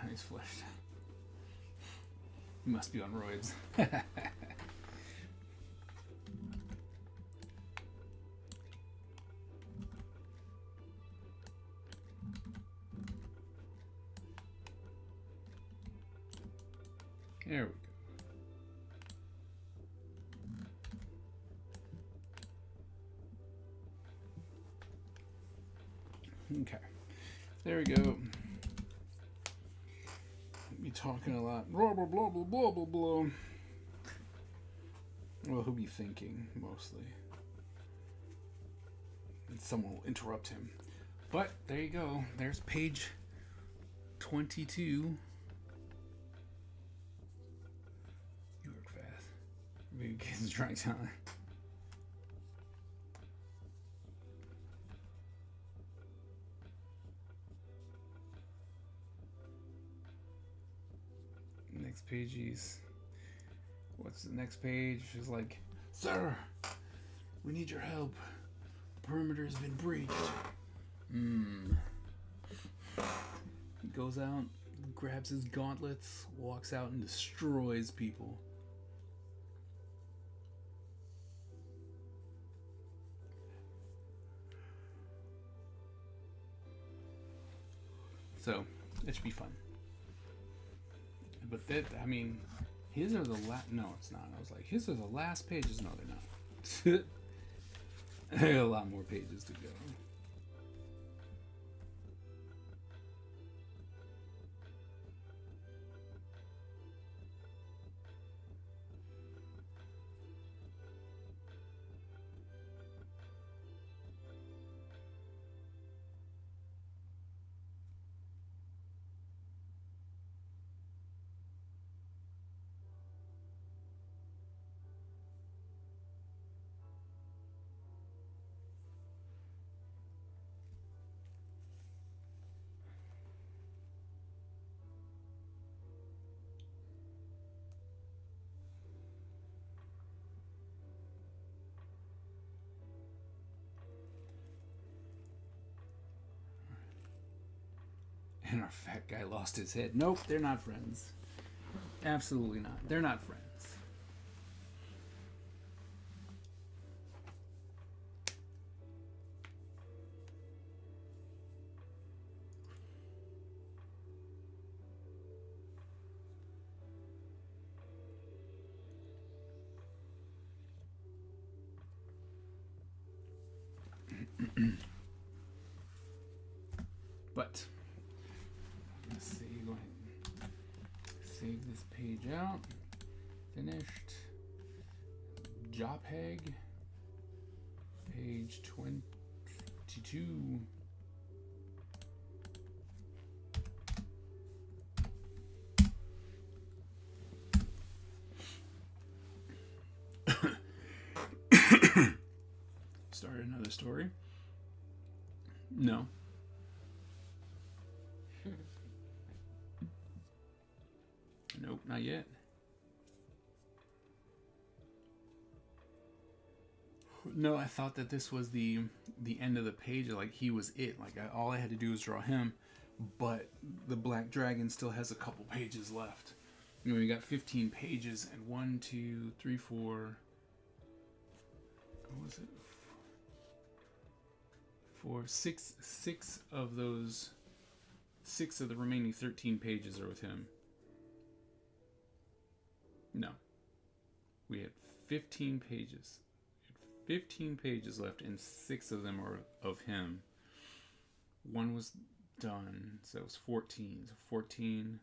Nice flesh. You must be on roids. There we go. Okay. There we go. Be talking a lot. Blah, blah, blah, blah, blah, blah, blah. Well, he'll be thinking, mostly. And someone will interrupt him. But, there you go. There's page 22. You work fast. Maybe kids trying time. Next page is... What's the next page? Is like, sir, we need your help. The perimeter has been breached. He goes out, grabs his gauntlets, walks out and destroys people. So, it should be fun. But that, I mean, his are the last. No, it's not. I was like, his are the last pages. No, they're not. There are a lot more pages to go. And our fat guy lost his head. Nope, they're not friends. Absolutely not. They're not friends. But let's see, go ahead and save this page out. Finished. JPEG, page 22. Start another story? No. Nope, not yet. No, I thought that this was the end of the page. Like he was it. Like all I had to do was draw him, but the Black Dragon still has a couple pages left. You know, we got 15 pages, and 1, 2, 3, 4. What was it? 4, 6, 6 of those. 6 of the remaining 13 pages are with him. No. We had 15 pages. 15 pages left, and 6 of them are of him. 1 was done, so it was 14. So 14,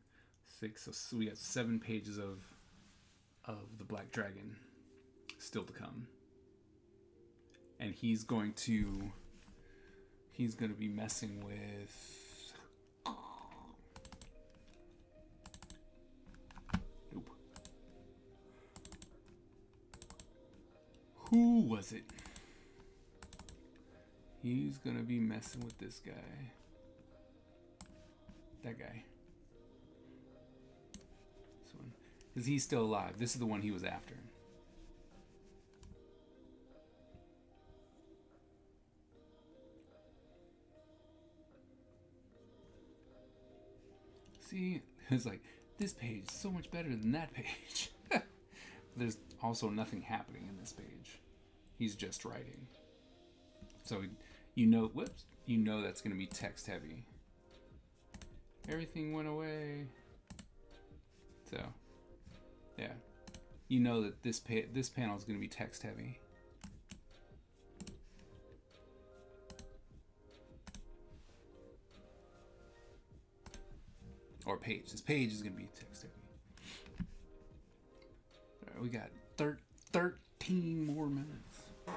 6. So we got 7 pages of the Black Dragon still to come. And he's going to be messing with. Who was it? He's gonna be messing with this guy. That guy. This one. Because he's still alive. This is the one he was after. See? It's like, this page is so much better than that page. There's also nothing happening in this page. He's just writing. So you know that's going to be text heavy. Everything went away. So, yeah. You know that this panel is going to be text heavy. Or page. This page is going to be text heavy. We got 13 more minutes. I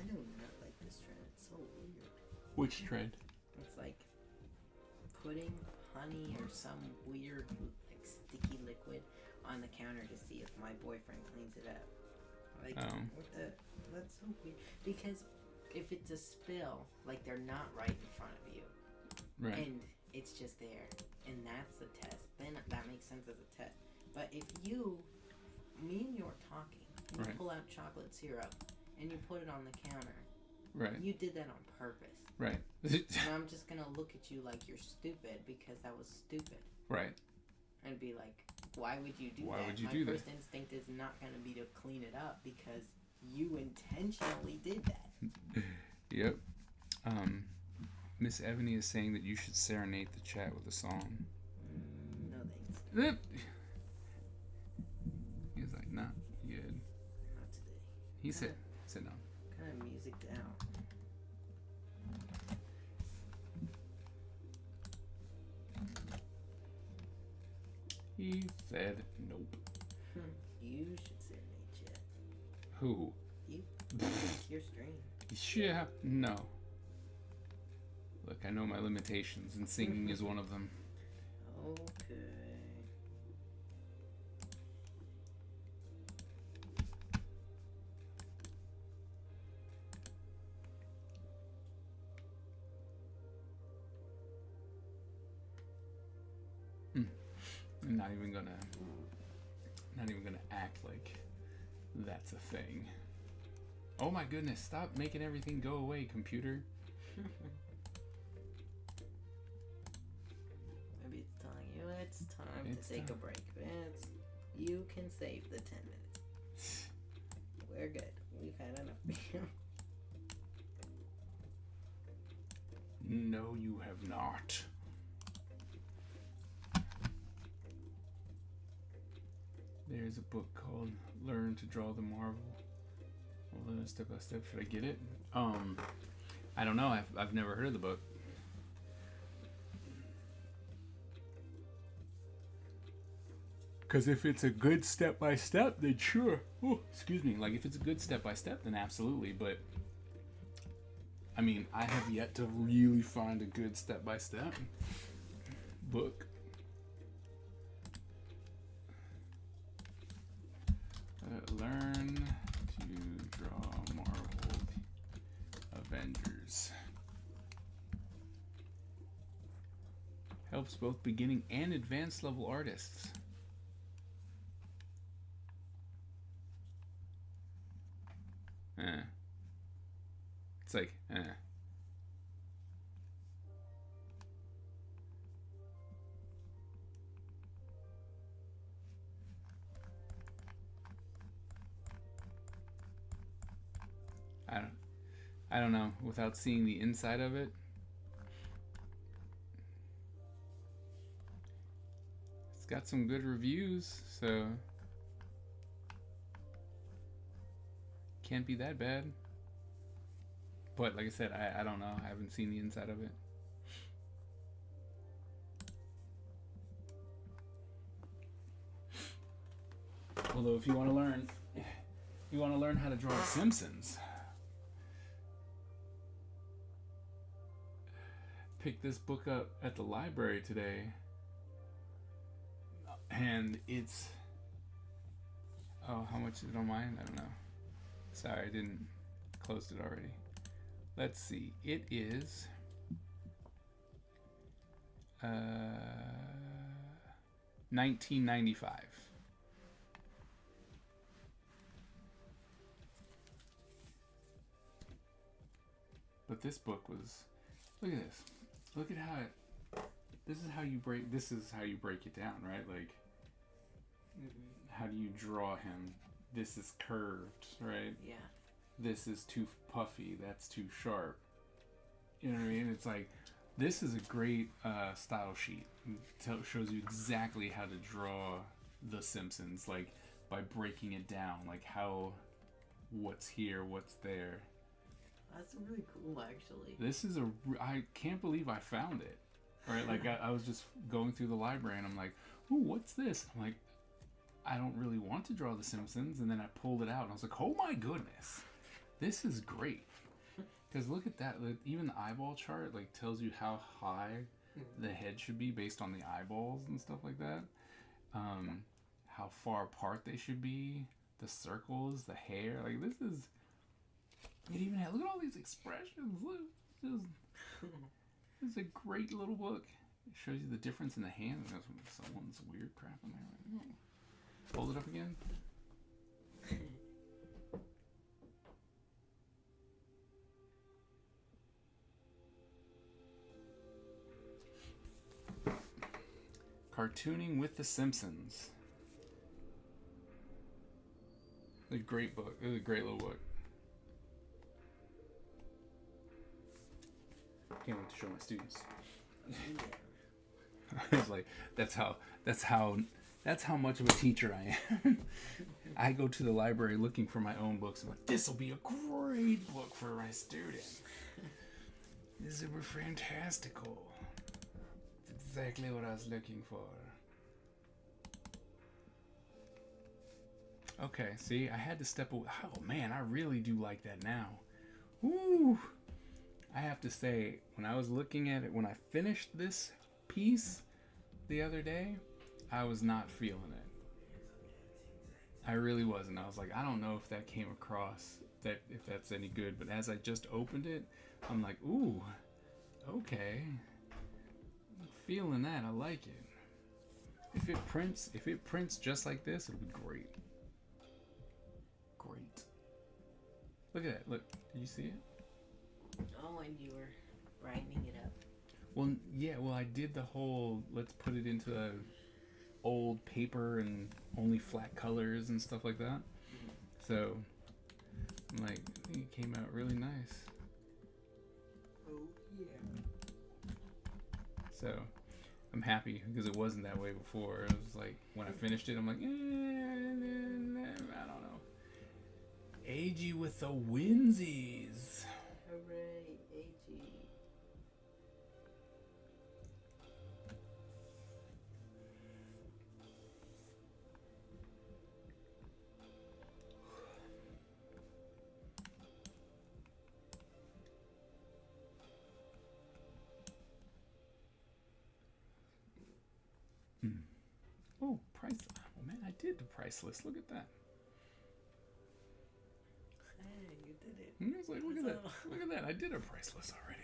do not like this trend. It's so weird. Which trend? It's like putting honey or some weird like sticky liquid on the counter to see if my boyfriend cleans it up. Like what the? That's so weird. Because if it's a spill, like they're not right in front of you, right? And it's just there, and that's the test. Then that makes sense as a test. But if me and you are talking, you right. pull out chocolate syrup and you put it on the counter. Right. You did that on purpose. Right. And I'm just gonna look at you like you're stupid because that was stupid. Right. And be like, why would you do that? Why would you My do that? My first instinct is not gonna be to clean it up because you intentionally did that. Yep. Miss Ebony is saying that you should serenade the chat with a song. No thanks. He's like, nah, you good. Not today. He said no. What kind of music down? He said nope. You should serenade chat. Who? You. Your stream. Yeah, no. Look, I know my limitations, and singing is one of them. Okay. I'm not even gonna act like that's a thing. Oh my goodness, stop making everything go away, computer. It's time It's to take time. a break. Vince, you can save the 10 minutes. We're good. We've had enough. No, you have not. There's a book called Learn to Draw the Marvel. Well, then step by step. Should I get it? I don't know. I've never heard of the book. Because if it's a good step by step, then sure. Oh, excuse me. Like if it's a good step by step, then absolutely. But I mean, I have yet to really find a good step by step book. Learn to draw Marvel Avengers. Helps both beginning and advanced level artists. It's like, I don't know. Without seeing the inside of it, it's got some good reviews, so can't be that bad. But like I said, I don't know. I haven't seen the inside of it. Although if you want to learn how to draw The Simpsons, picked this book up at the library today, and it's, oh, how much is it on mine? I don't know. Sorry, I didn't closed it already. Let's see. It is $19.95. But this book was, look at this. Look at how it, this is how you break it down, right? Like, how do you draw him? This is curved, right? Yeah. This is too puffy, that's too sharp. You know what I mean? It's like, this is a great style sheet. It shows you exactly how to draw The Simpsons, like by breaking it down, like how, what's here, what's there. That's really cool, actually. This is I can't believe I found it. Right? Like I was just going through the library and I'm like, ooh, what's this? I'm like, I don't really want to draw The Simpsons, and then I pulled it out and I was like, oh my goodness. This is great, because look at that. Even the eyeball chart like tells you how high the head should be based on the eyeballs and stuff like that. How far apart they should be, the circles, the hair. Like this is. It even had, look at all these expressions. Look, it's a great little book. It shows you the difference in the hand. There's someone's weird crap in there. Hold it up again. Cartooning with The Simpsons. A great book. It was a great little book. Can't wait to show my students. I was like, that's how much of a teacher I am. I go to the library looking for my own books. I'm like, this will be a great book for my student. This is fantastical. It's exactly what I was looking for. Okay, see, I had to step away. Oh man, I really do like that now. Woo! I have to say, when I was looking at it, when I finished this piece the other day, I was not feeling it. I really wasn't. I was like, I don't know if that came across, if that's any good, but as I just opened it, I'm like, ooh, okay. I'm feeling that. I like it. If it prints just like this, it'll be great. Great. Look at that. Look, did you see it? Oh, and you were brightening it up. Well, yeah. Well, I did the whole. Let's put it into old paper and only flat colors and stuff like that. So I'm like, I think it came out really nice. Oh yeah. So I'm happy because it wasn't that way before. It was like when I finished it, I'm like, I don't know. AG with the winsies. Hooray, AG. Oh, price. Oh man, I did the price list. Look at that. Hey, you did it. I was like, look at that. Look at that. I did a price list already.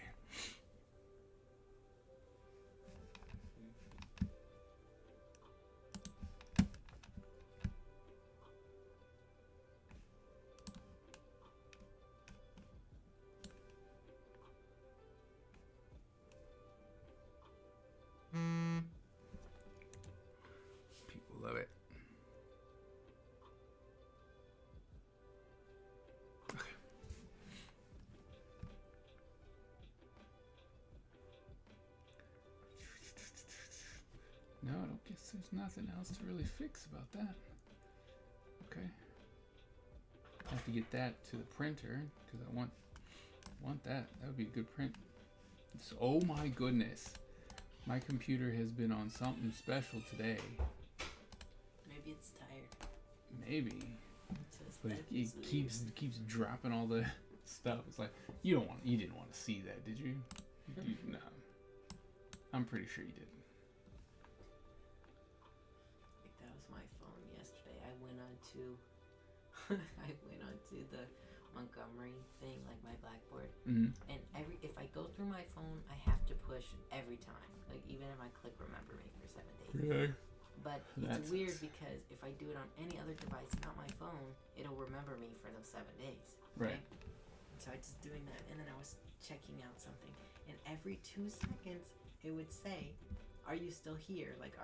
People love it. No, I don't guess there's nothing else to really fix about that. Okay. I have to get that to the printer because I want that. That would be a good print. So, oh my goodness. My computer has been on something special today. Maybe it's tired. Maybe. It's just But that it keeps dropping all the stuff. It's like you didn't want to see that, did you? No. I'm pretty sure you didn't. Like that was my phone yesterday. I went on to the Montgomery thing, like my Blackboard. Mm-hmm. And if I go through my phone, I have to push every time. Like even if I click remember me for 7 days. Really? But it's weird because if I do it on any other device, not my phone, it'll remember me for those 7 days. Right. So I was just doing that, and then I was checking out something, and every 2 seconds it would say, "Are you still here? Like,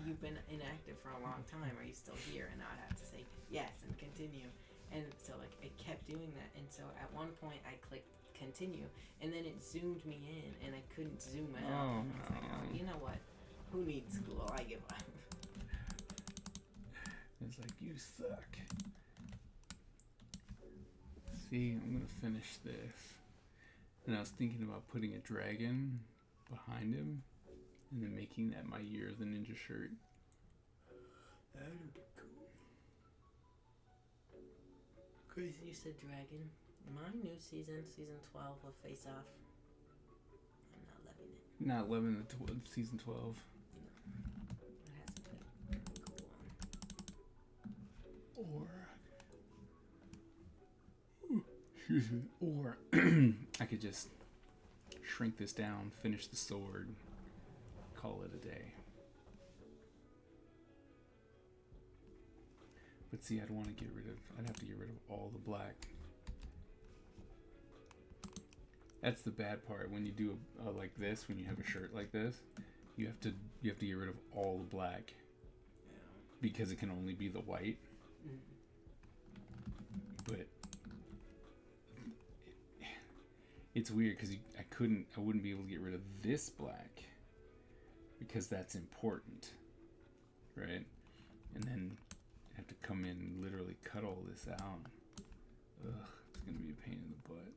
you've been inactive for a long time? Are you still here?" And I'd have to say yes and continue, and so like it kept doing that, and so at one point I clicked continue, and then it zoomed me in, and I couldn't zoom out. Oh, and I was like, oh, you know what? Who needs school? I give up. It's like, you suck. See, I'm gonna finish this. And I was thinking about putting a dragon behind him and then making that my Year of the Ninja shirt. That would be cool. Chris, you said dragon. My new season 12 of Face Off. I'm not loving it. Not loving the season 12. It hasn't been cool. Or I could just shrink this down, finish the sword, call it a day. But see, I'd have to get rid of all the black. That's the bad part when you do like this. When you have a shirt like this, you have to get rid of all the black because it can only be the white. But it's weird because I wouldn't be able to get rid of this black because that's important, right? And then I have to come in and literally cut all this out. Ugh, it's gonna be a pain in the butt.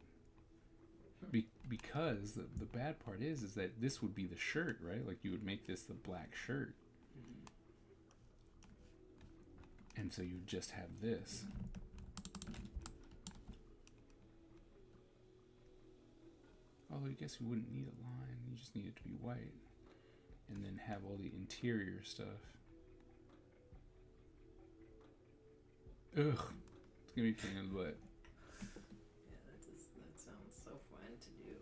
Because the bad part is that this would be the shirt, right? Like you would make this the black shirt. And so you would just have this. Although I guess you wouldn't need a line. You just need it to be white. And then have all the interior stuff. Ugh. It's gonna be a pain in the butt. That sounds so fun to do.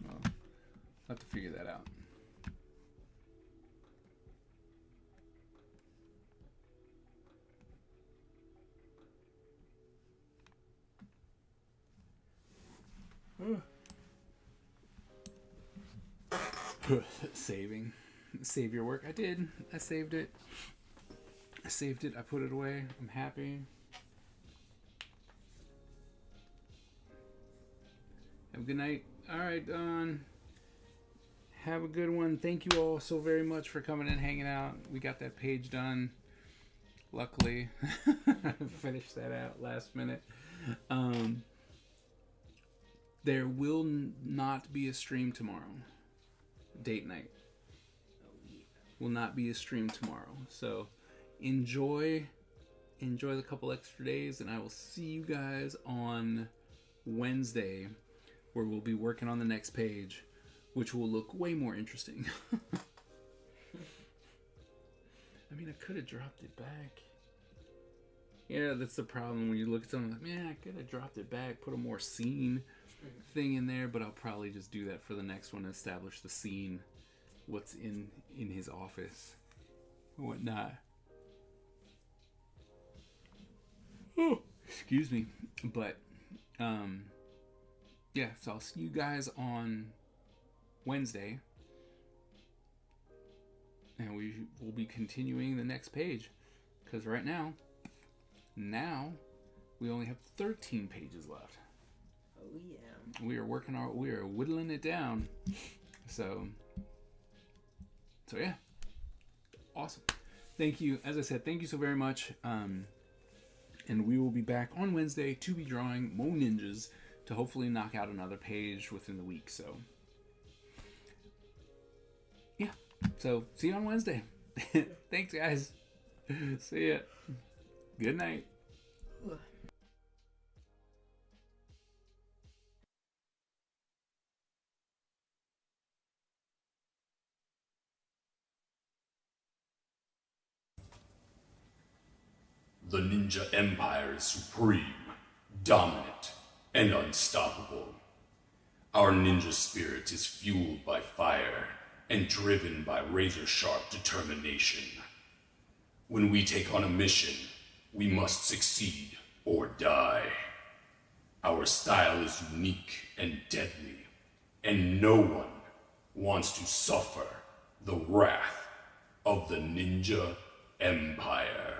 Well, I'll have to figure that out. Save your work. I did. I saved it. I put it away. I'm happy. Have a good night. All right, Don. Have a good one. Thank you all so very much for coming and hanging out. We got that page done. Luckily. Finished that out last minute. There will not be a stream tomorrow. Date night. Will not be a stream tomorrow. So enjoy the couple extra days, and I will see you guys on Wednesday, where we'll be working on the next page, which will look way more interesting. I mean, I could have dropped it back. Yeah, that's the problem when you look at something like, man, I could have dropped it back, put a more scene thing in there, but I'll probably just do that for the next one, establish the scene, what's in his office, whatnot. Oh, excuse me. But, yeah, so I'll see you guys on Wednesday, and we will be continuing the next page, because right now we only have 13 pages left. Oh yeah. We are whittling it down. So yeah, awesome. Thank you. As I said, thank you so very much. And we will be back on Wednesday to be drawing more ninjas to hopefully knock out another page within the week. So yeah. So see you on Wednesday. Thanks, guys. See ya. Good night. The Ninja Empire is supreme, dominant, and unstoppable. Our ninja spirit is fueled by fire and driven by razor-sharp determination. When we take on a mission, we must succeed or die. Our style is unique and deadly, and no one wants to suffer the wrath of the Ninja Empire.